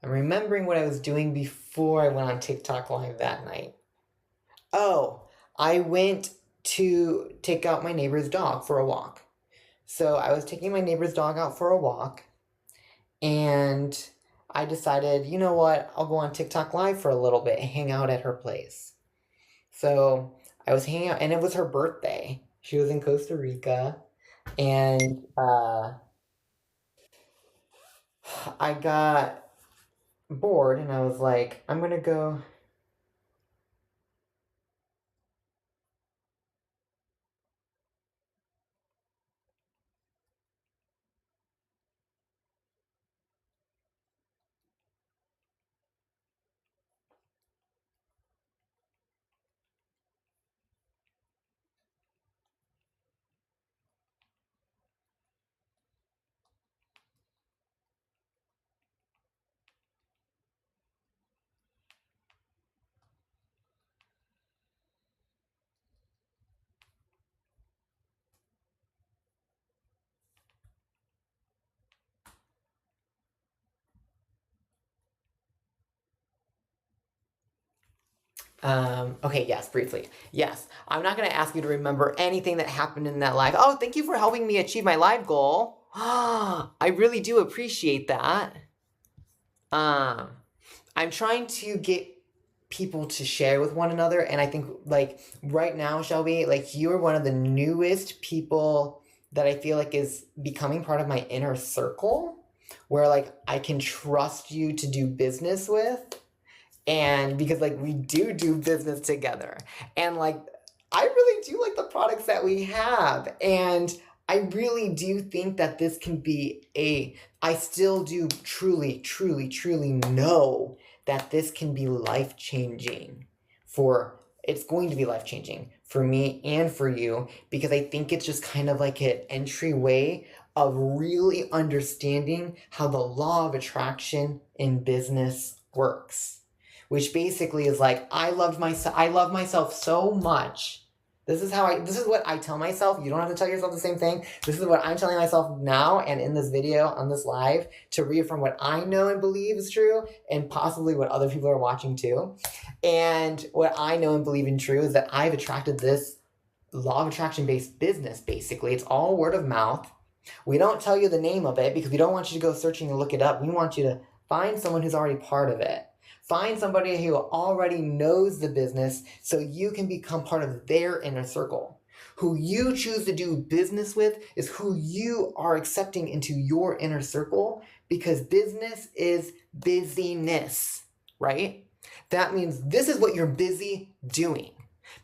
I'm remembering what I was doing before I went on TikTok live that night. Oh, I went to take out my neighbor's dog for a walk. So I was taking my neighbor's dog out for a walk, and I decided, you know what? I'll go on TikTok live for a little bit and hang out at her place. So I was hanging out, and it was her birthday. She was in Costa Rica, and I got bored, and I was like, I'm gonna go. Okay, yes, briefly. Yes, I'm not gonna ask you to remember anything that happened in that live. Oh, thank you for helping me achieve my live goal. I really do appreciate that. Um, I'm trying to get people to share with one another, and I think like right now, Shelby, like you are one of the newest people that I feel like is becoming part of my inner circle, where like I can trust you to do business with, and because like we do business together, and like I really do like the products that we have, and I really do think that this can be a I still do truly know that this can be life changing for it's going to be life changing for me and for you, because I think it's just kind of like an entryway of really understanding how the law of attraction in business works, which basically is like I love myself so much This is what I tell myself. You don't have to tell yourself the same thing. This is what I'm telling myself now and in this video, on this live, to reaffirm what I know and believe is true, and possibly what other people are watching too. And what I know and believe in true is that I've attracted this law of attraction based business, basically. It's all word of mouth. We don't tell you the name of it because we don't want you to go searching and look it up. We want you to find someone who's already part of it. Find somebody who already knows the business so you can become part of their inner circle. Who you choose to do business with is who you are accepting into your inner circle, because business is busyness, right? That means this is what you're busy doing.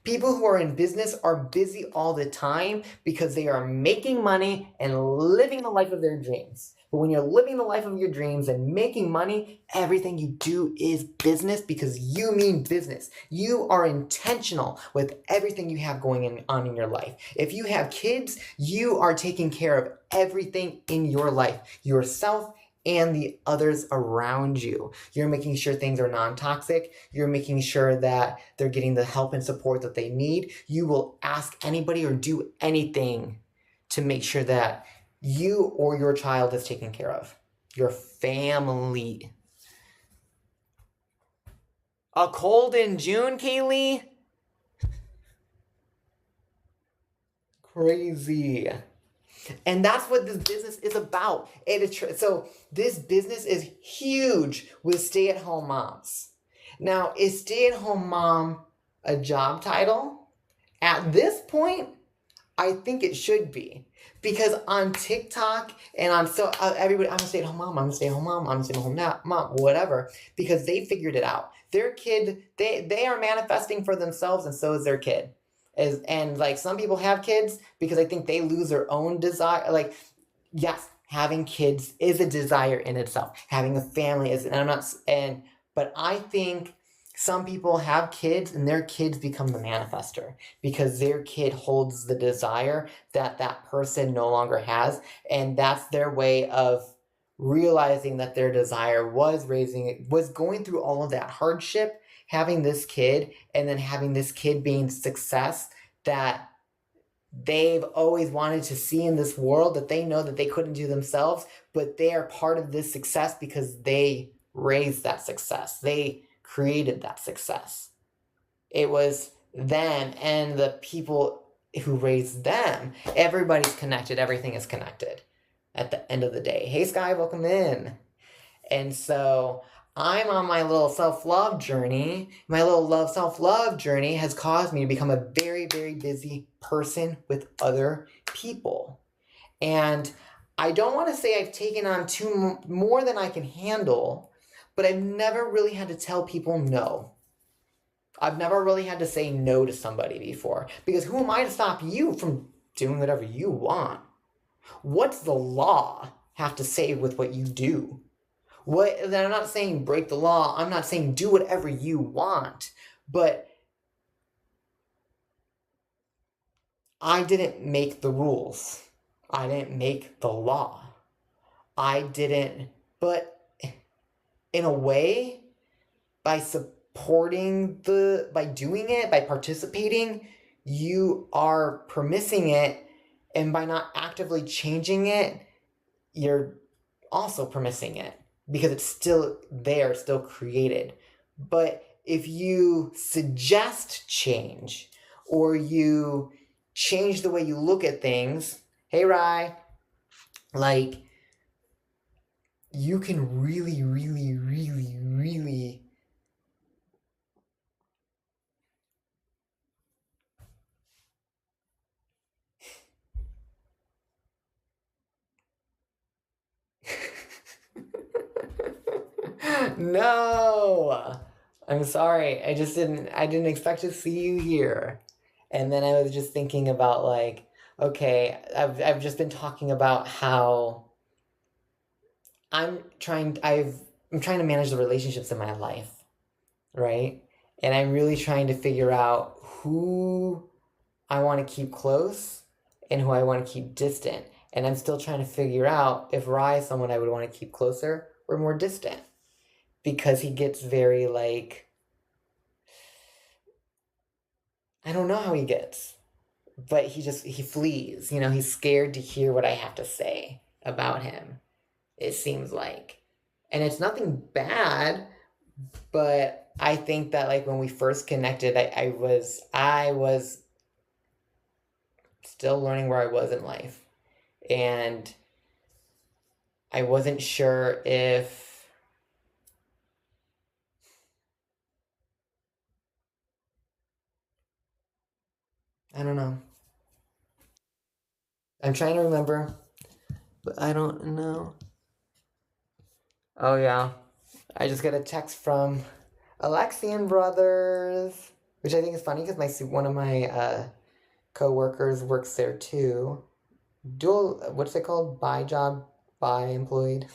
People who are in business are busy all the time because they are making money and living the life of their dreams. But when you're living the life of your dreams and making money, everything you do is business because you mean business. You are intentional with everything you have going on in your life. If you have kids, you are taking care of everything in your life, yourself and the others around you. You're making sure things are non-toxic. You're making sure that they're getting the help and support that they need. You will ask anybody or do anything to make sure that you or your child is taken care of. Your family. A cold in June, Kaylee? Crazy. And that's what this business is about. So this business is huge with stay-at-home moms. Now, is stay-at-home mom a job title? At this point, I think it should be. Because on TikTok and on everybody, I'm a stay-at-home mom, I'm a stay-at-home mom, I'm a stay-at-home mom, whatever, because they figured it out. Their kid, they are manifesting for themselves, and so is their kid. And like some people have kids because I think they lose their own desire. Like, yes, having kids is a desire in itself. Having a family is, but I think some people have kids and their kids become the manifester because their kid holds the desire that that person no longer has. And that's their way of realizing that their desire was going through all of that hardship, having this kid, and then having this kid being success that they've always wanted to see in this world, that they know that they couldn't do themselves, but they are part of this success because they raised that success. They created that success. It was them and the people who raised them. Everybody's connected. Everything is connected at the end of the day. Hey, Sky, welcome in. And so I'm on my little self-love journey. My little self-love journey has caused me to become a very, very busy person with other people. And I don't want to say I've taken on more than I can handle, but I've never really had to tell people no. I've never really had to say no to somebody before, because who am I to stop you from doing whatever you want? What's the law have to say with what you do? I'm not saying break the law. I'm not saying do whatever you want, but I didn't make the rules. I didn't make the law. But in a way, by doing it, by participating, you are permitting it, and by not actively changing it, you're also permitting it. Because it's still there, still created. But if you suggest change, or you change the way you look at things, hey, Rye, like, you can really, really, really, really No! I'm sorry. I didn't expect to see you here. And then I was just thinking about, like, okay, I've just been talking about how I'm trying to manage the relationships in my life, right? And I'm really trying to figure out who I want to keep close and who I want to keep distant. And I'm still trying to figure out if Rye is someone I would want to keep closer or more distant. Because he gets very, like, I don't know how he gets. but he flees. He's scared to hear what I have to say about him. It seems like, and it's nothing bad, but I think that like when we first connected, I was still learning where I was in life, and I wasn't sure if I don't know. I'm trying to remember, but I don't know. Oh yeah, I just got a text from Alexian Brothers, which I think is funny because one of my co-workers works there too. What's it called? By job, by employed.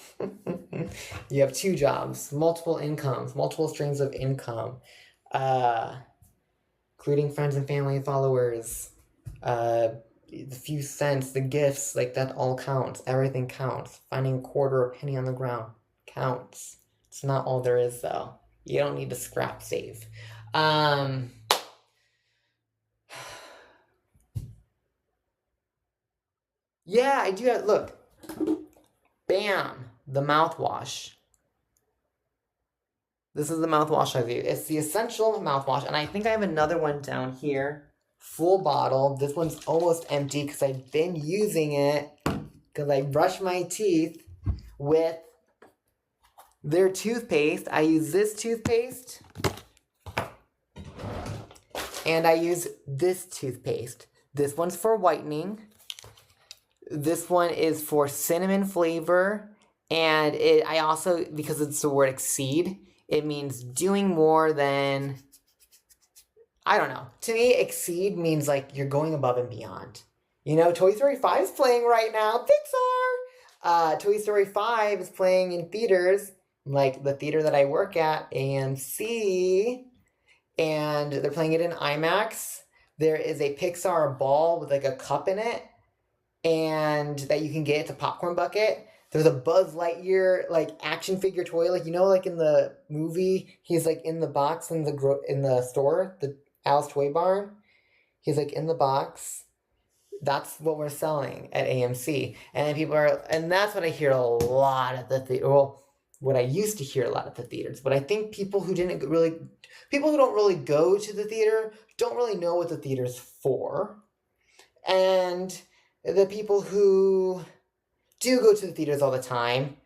You have two jobs, multiple incomes, multiple streams of income, uh, including friends and family and followers. The few cents, the gifts, like that all counts. Everything counts. Finding a quarter or penny on the ground counts. It's not all there is though. You don't need to scrap save. Yeah, I do have, look. Bam! The mouthwash. This is the mouthwash I use. It's the essential mouthwash, and I think I have another one down here. Full bottle. This one's almost empty because I've been using it because I brush my teeth with their toothpaste. I use this toothpaste, and I use this toothpaste. This one's for whitening. This one is for cinnamon flavor, and I also, because it's the word exceed, it means doing more than, I don't know. To me, exceed means like you're going above and beyond. Toy Story 5 is playing right now. Pixar! Toy Story 5 is playing in theaters, like the theater that I work at, AMC, and they're playing it in IMAX. There is a Pixar ball with like a cup in it, and that you can get. It's a popcorn bucket. There's a Buzz Lightyear like action figure toy, like like in the movie, he's like in the box in the store, the Alice Toy Barn. He's like in the box. That's what we're selling at AMC, and then and that's what I hear a lot at the theater. Well, what I used to hear a lot at the theaters, but I think people who don't really go to the theater don't really know what the theater's for, and the people who do go to the theaters all the time,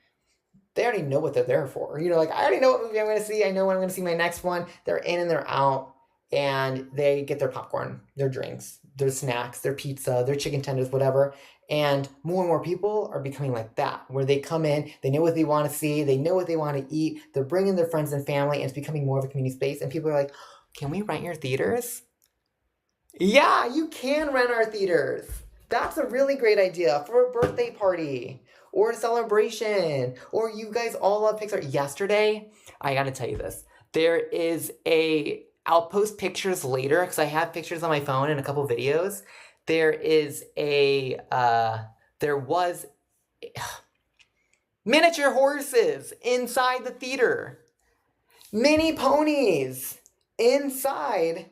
they already know what they're there for. Like, I already know what movie I'm going to see. I know when I'm going to see my next one. They're in and they're out, and they get their popcorn, their drinks, their snacks, their pizza, their chicken tenders, whatever. And more people are becoming like that, where they come in, they know what they want to see, they know what they want to eat, they're bringing their friends and family, and it's becoming more of a community space. And people are like, can we rent your theaters? Yeah, you can rent our theaters. That's a really great idea for a birthday party or a celebration, or you guys all love Pixar. Yesterday, I gotta tell you this. There is I'll post pictures later because I have pictures on my phone and a couple videos. There was miniature horses inside the theater. Mini ponies inside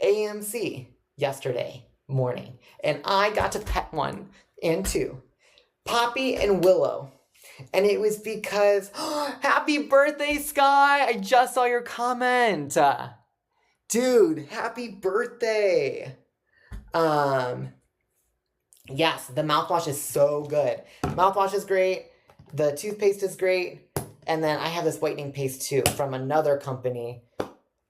AMC yesterday morning, and I got to pet one and two, Poppy and Willow, and it was because happy birthday, Sky! I just saw your comment, dude. Happy birthday! Yes, the mouthwash is so good. Mouthwash is great. The toothpaste is great, and then I have this whitening paste too from another company.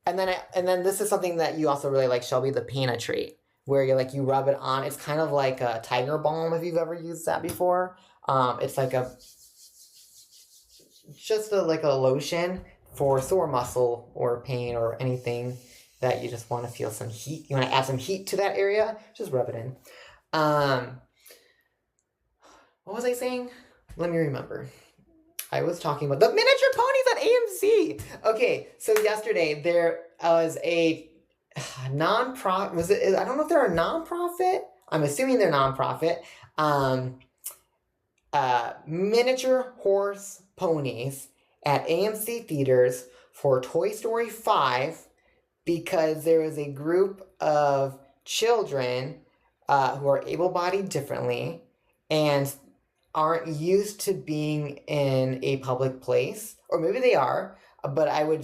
And then this is something that you also really like, Shelby, the Penetrate, where you rub it on. It's kind of like a Tiger Balm, if you've ever used that before. It's like like a lotion for sore muscle or pain or anything that you just want to feel some heat. You want to add some heat to that area, just rub it in. What was I saying? Let me remember. I was talking about the miniature ponies at AMC. Okay, so yesterday there was a nonprofit. I don't know if they're a nonprofit. I'm assuming they're nonprofit. Miniature horse ponies at AMC theaters for Toy Story 5 because there was a group of children who are able-bodied differently and aren't used to being in a public place, or maybe they are, but I would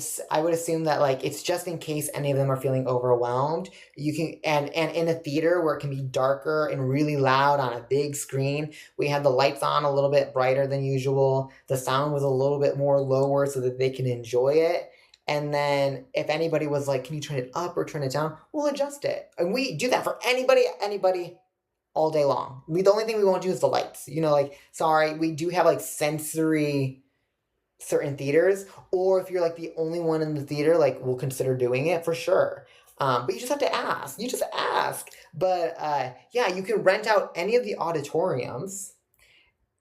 assume that like it's just in case any of them are feeling overwhelmed. You can and in a theater where it can be darker and really loud on a big screen, we had the lights on a little bit brighter than usual. The sound was a little bit more lower so that they can enjoy it. And then if anybody was like, "Can you turn it up or turn it down?" We'll adjust it, and we do that for anybody all day long. The only thing we won't do is the lights. Like, sorry, we do have like sensory certain theaters, or if you're like the only one in the theater, like we'll consider doing it for sure. But you just have to ask. You just ask. But yeah, you can rent out any of the auditoriums.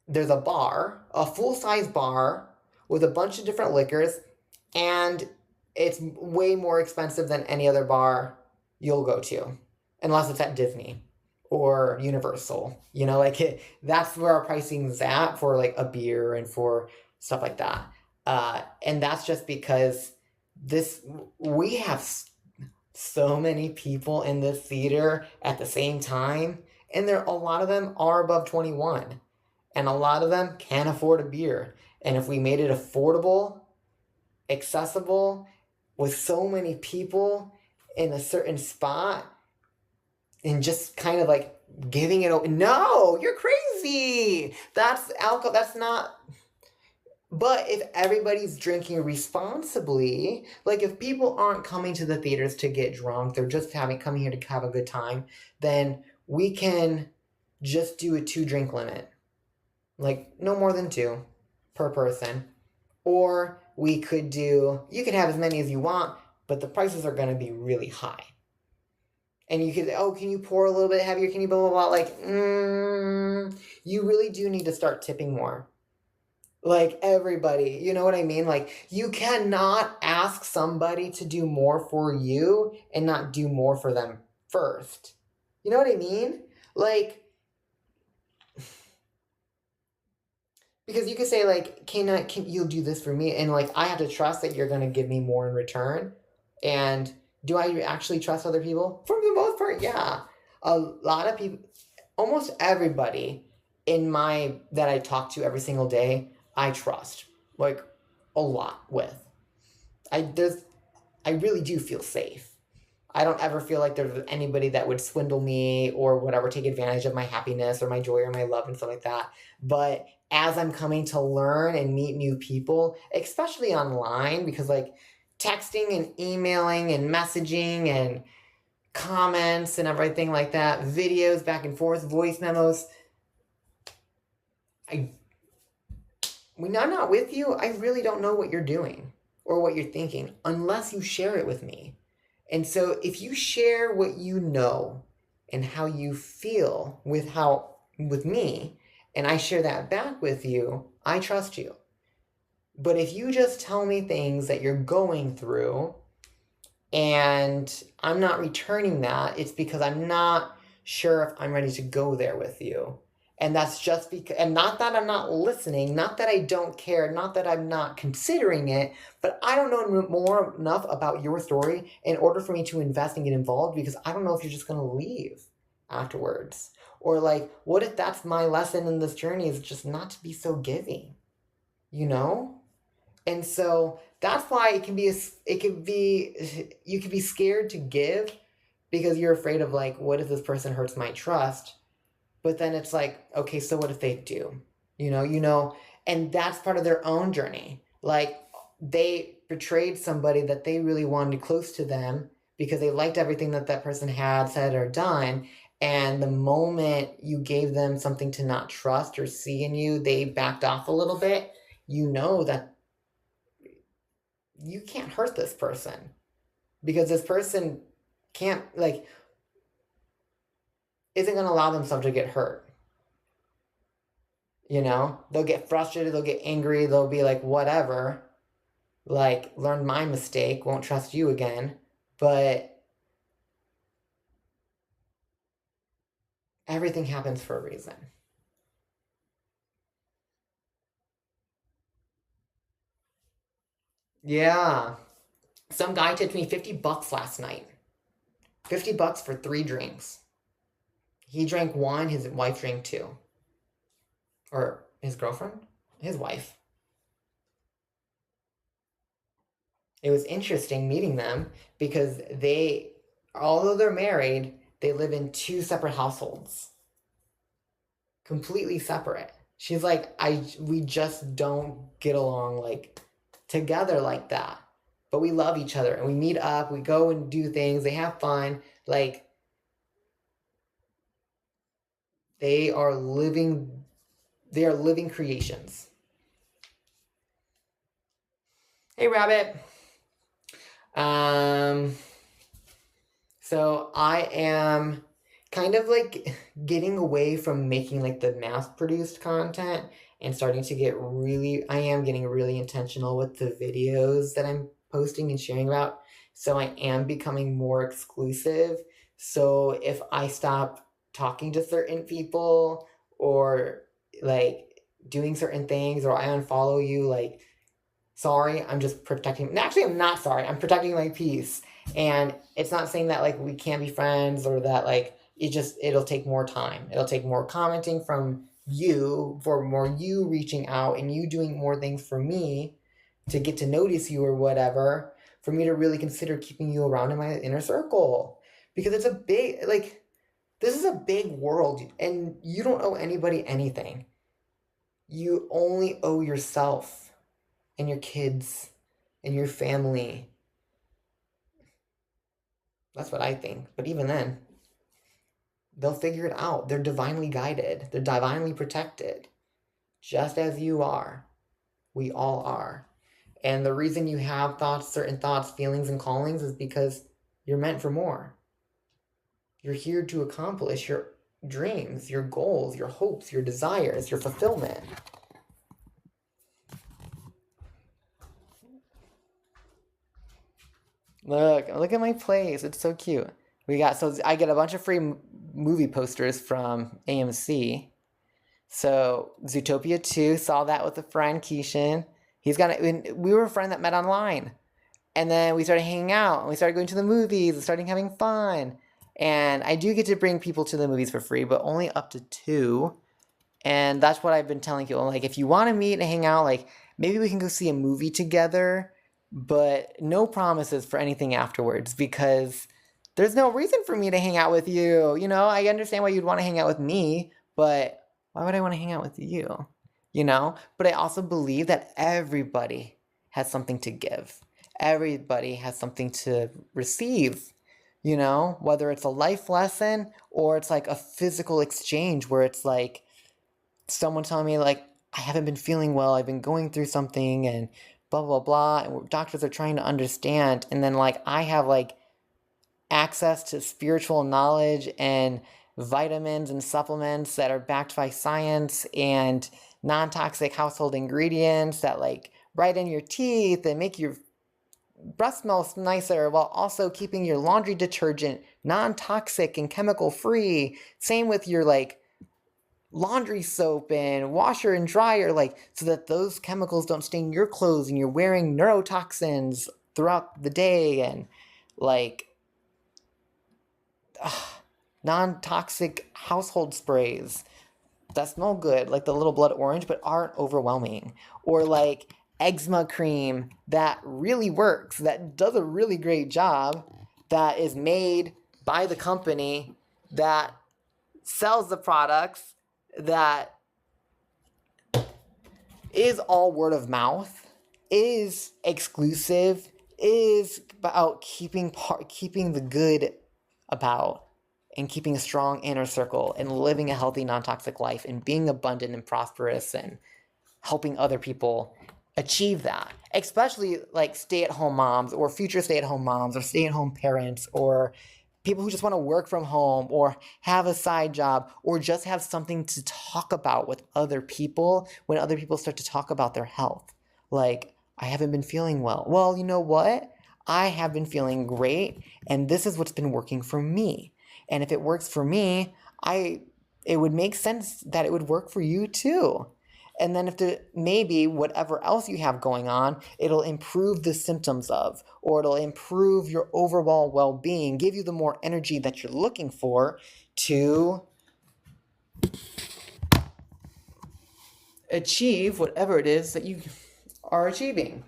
There's a bar, a full size bar with a bunch of different liquors, and it's way more expensive than any other bar you'll go to, unless it's at Disney or Universal. That's where our pricing's at for like a beer and for stuff like that. And that's just because this we have so many people in this theater at the same time, and a lot of them are above 21, and a lot of them can't afford a beer. And if we made it affordable, accessible, with so many people in a certain spot, and just kind of like giving it. No, you're crazy. That's alcohol. That's not. But if everybody's drinking responsibly, like if people aren't coming to the theaters to get drunk, they're just coming here to have a good time, then we can just do a 2-drink limit. Like no more than 2 per person. Or you can have as many as you want, but the prices are going to be really high. And you could, can you pour a little bit heavier? Can you blah, blah, blah? Like, you really do need to start tipping more. Like everybody, you know what I mean? Like you cannot ask somebody to do more for you and not do more for them first. You know what I mean? Like, because you could say like, can you do this for me? And like, I have to trust that you're going to give me more in return. And do I actually trust other people? For the most part, yeah. A lot of people, almost everybody that I talk to every single day, I trust, like, a lot with. I really do feel safe. I don't ever feel like there's anybody that would swindle me or whatever, take advantage of my happiness or my joy or my love and stuff like that. But as I'm coming to learn and meet new people, especially online, because like texting and emailing and messaging and comments and everything like that, videos back and forth, voice memos, when I'm not with you, I really don't know what you're doing or what you're thinking unless you share it with me. And so if you share what you know and how you feel with me, and I share that back with you, I trust you. But if you just tell me things that you're going through and I'm not returning that, it's because I'm not sure if I'm ready to go there with you. And that's just because, and not that I'm not listening, not that I don't care, not that I'm not considering it, but I don't know enough about your story in order for me to invest and get involved, because I don't know if you're just going to leave afterwards. Or like, what if that's my lesson in this journey, is just not to be so giving, you know? And so that's why you could be scared to give because you're afraid of like, what if this person hurts my trust? But then it's like, okay, so what if they do? And that's part of their own journey. Like they betrayed somebody that they really wanted close to them because they liked everything that person had said or done. And the moment you gave them something to not trust or see in you, they backed off a little bit. You know that you can't hurt this person because this person can't, like, isn't going to allow themselves to get hurt. They'll get frustrated, they'll get angry, they'll be like, whatever, like, learned my mistake, won't trust you again. But everything happens for a reason. Yeah. Some guy tipped me $50 last night. $50 for 3 drinks. He drank one, his wife drank two. Or his girlfriend? His wife. It was interesting meeting them because they, although they're married, they live in two separate households. Completely separate. She's like, we just don't get along like together like that. But we love each other and we meet up, we go and do things, they have fun. Like, they are living creations. Hey, Rabbit. So I am kind of like getting away from making like the mass produced content and starting to I am getting really intentional with the videos that I'm posting and sharing about. So I am becoming more exclusive. So if I stop talking to certain people or like doing certain things or I unfollow you, like, sorry, I'm just protecting. Actually, I'm not sorry. I'm protecting my peace. And it's not saying that like we can't be friends or that like it'll take more time. It'll take more commenting from you for more you reaching out and you doing more things for me to get to notice you or whatever for me to really consider keeping you around in my inner circle. Because it's a big like this is a big world and you don't owe anybody anything. You only owe yourself and your kids and your family. That's what I think. But even then, they'll figure it out. They're divinely guided, they're divinely protected, just as you are. We all are. And the reason you have certain thoughts, feelings, and callings is because you're meant for more. You're here to accomplish your dreams, your goals, your hopes, your desires, your fulfillment. Look at my place. It's so cute. I get a bunch of free movie posters from AMC. So Zootopia 2, saw that with a friend, Keishan. We were a friend that met online. And then we started hanging out and we started going to the movies and starting having fun. And I do get to bring people to the movies for free, but only up to 2. And that's what I've been telling people. Like, if you want to meet and hang out, like, maybe we can go see a movie together, but no promises for anything afterwards because there's no reason for me to hang out with you. You know, I understand why you'd want to hang out with me, but why would I want to hang out with you? You know? But I also believe that everybody has something to give. Everybody has something to receive. You know, whether it's a life lesson or it's like a physical exchange where it's like someone telling me like, I haven't been feeling well, I've been going through something and blah, blah, blah. And doctors are trying to understand. And then like, I have like access to spiritual knowledge and vitamins and supplements that are backed by science and non-toxic household ingredients that like brighten your teeth and make your breath smells nicer while also keeping your laundry detergent non-toxic and chemical free. Same with your like laundry soap and washer and dryer, like so that those chemicals don't stain your clothes and you're wearing neurotoxins throughout the day and like non-toxic household sprays that smell good, like the little blood orange, but aren't overwhelming. Or like eczema cream that really works, that does a really great job, that is made by the company that sells the products, that is all word of mouth, is exclusive, is about keeping the good about and keeping a strong inner circle and living a healthy non-toxic life and being abundant and prosperous and helping other people achieve that, especially like stay-at-home moms or future stay-at-home moms or stay-at-home parents or people who just want to work from home or have a side job or just have something to talk about with other people when other people start to talk about their health. Like, I haven't been feeling well. Well, you know what? I have been feeling great, and this is what's been working for me. And if it works for me, it would make sense that it would work for you too. And then maybe whatever else you have going on, it'll improve the symptoms of, or it'll improve your overall well-being, give you the more energy that you're looking for to achieve whatever it is that you are achieving.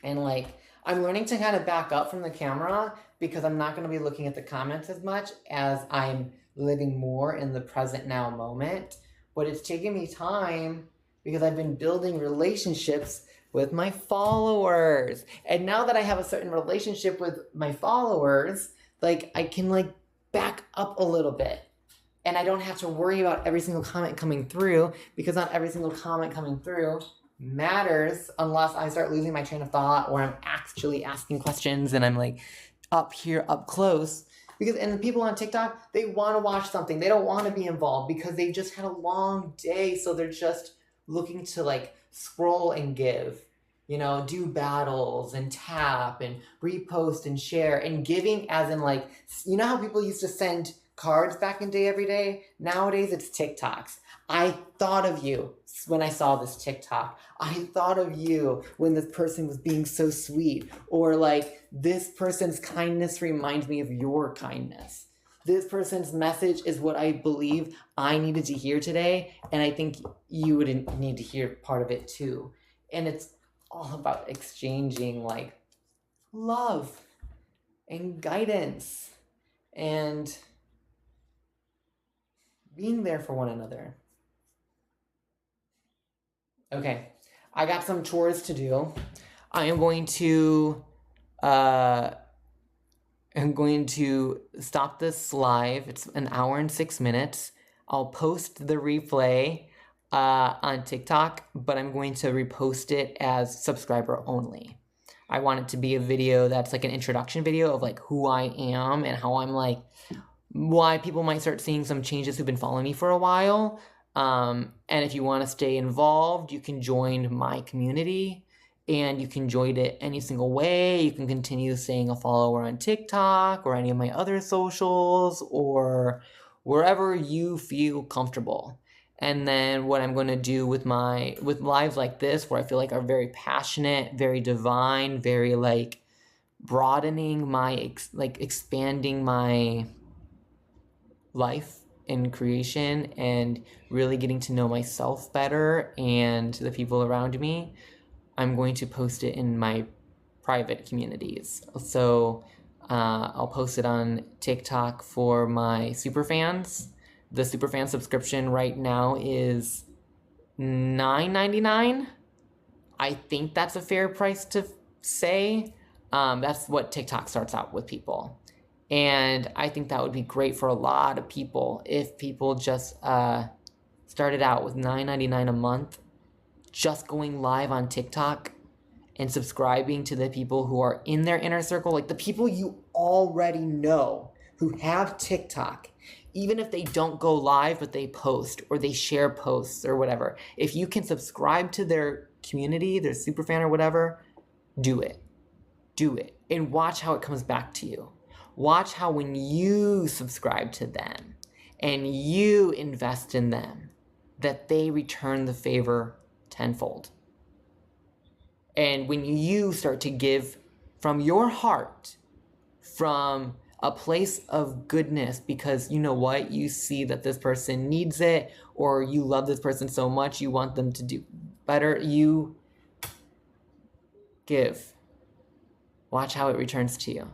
And like, I'm learning to kind of back up from the camera because I'm not going to be looking at the comments as much as I'm living more in the present now moment. But it's taking me time because I've been building relationships with my followers. And now that I have a certain relationship with my followers, like I can like back up a little bit. And I don't have to worry about every single comment coming through because not every single comment coming through matters unless I start losing my train of thought or I'm actually asking questions and I'm like up here, up close. Because, and the people on TikTok, they want to watch something. They don't want to be involved because they just had a long day. So they're just looking to like scroll and give, you know, do battles and tap and repost and share and giving as in like, you know how people used to send cards back in day every day? Nowadays it's TikToks. I thought of you when I saw this TikTok. I thought of you when this person was being so sweet. Or like, this person's kindness reminds me of your kindness. This person's message is what I believe I needed to hear today. And I think you would need to hear part of it too. And it's all about exchanging like love and guidance and being there for one another. Okay, I got some chores to do. I'm going to stop this live. It's an hour and 6 minutes. I'll post the replay on TikTok, but I'm going to repost it as subscriber only. I want it to be a video that's like an introduction video of like who I am and how I'm like, why people might start seeing some changes who've been following me for a while. And if you want to stay involved, you can join my community and you can join it any single way. You can continue staying a follower on TikTok or any of my other socials or wherever you feel comfortable. And then what I'm going to do with lives like this, where I feel like are very passionate, very divine, very like broadening my, expanding my life in creation and really getting to know myself better and the people around me, I'm going to post it in my private communities. So I'll post it on TikTok for my superfans. The superfan subscription right now is $9.99. I think that's a fair price to say. That's what TikTok starts out with people. And I think that would be great for a lot of people if people just started out with $9.99 a month, just going live on TikTok and subscribing to the people who are in their inner circle, like the people you already know who have TikTok, even if they don't go live, but they post or they share posts or whatever. If you can subscribe to their community, their superfan or whatever, do it. Do it. And watch how it comes back to you. Watch how when you subscribe to them and you invest in them, that they return the favor tenfold. And when you start to give from your heart, from a place of goodness, because you know what, you see that this person needs it, or you love this person so much, you want them to do better, you give. Watch how it returns to you.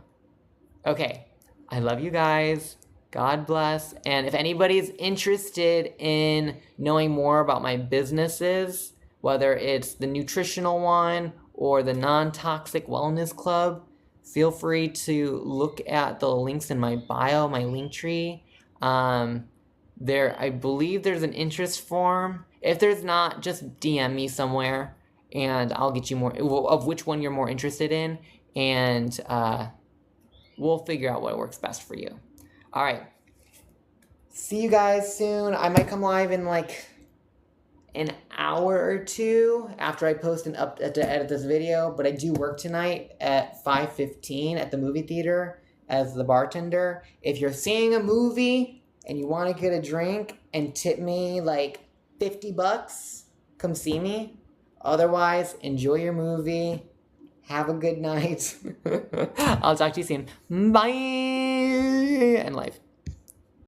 Okay, I love you guys. God bless. And if anybody's interested in knowing more about my businesses, whether it's the nutritional one or the non-toxic wellness club, feel free to look at the links in my bio, my link tree. I believe there's an interest form. If there's not, just DM me somewhere and I'll get you more of which one you're more interested in. And we'll figure out what works best for you. All right. See you guys soon. I might come live in like an hour or two after I post and to edit this video, but I do work tonight at 5:15 at the movie theater as the bartender. If you're seeing a movie and you want to get a drink and tip me like $50, come see me. Otherwise, enjoy your movie. Have a good night. I'll talk to you soon. Bye. And life.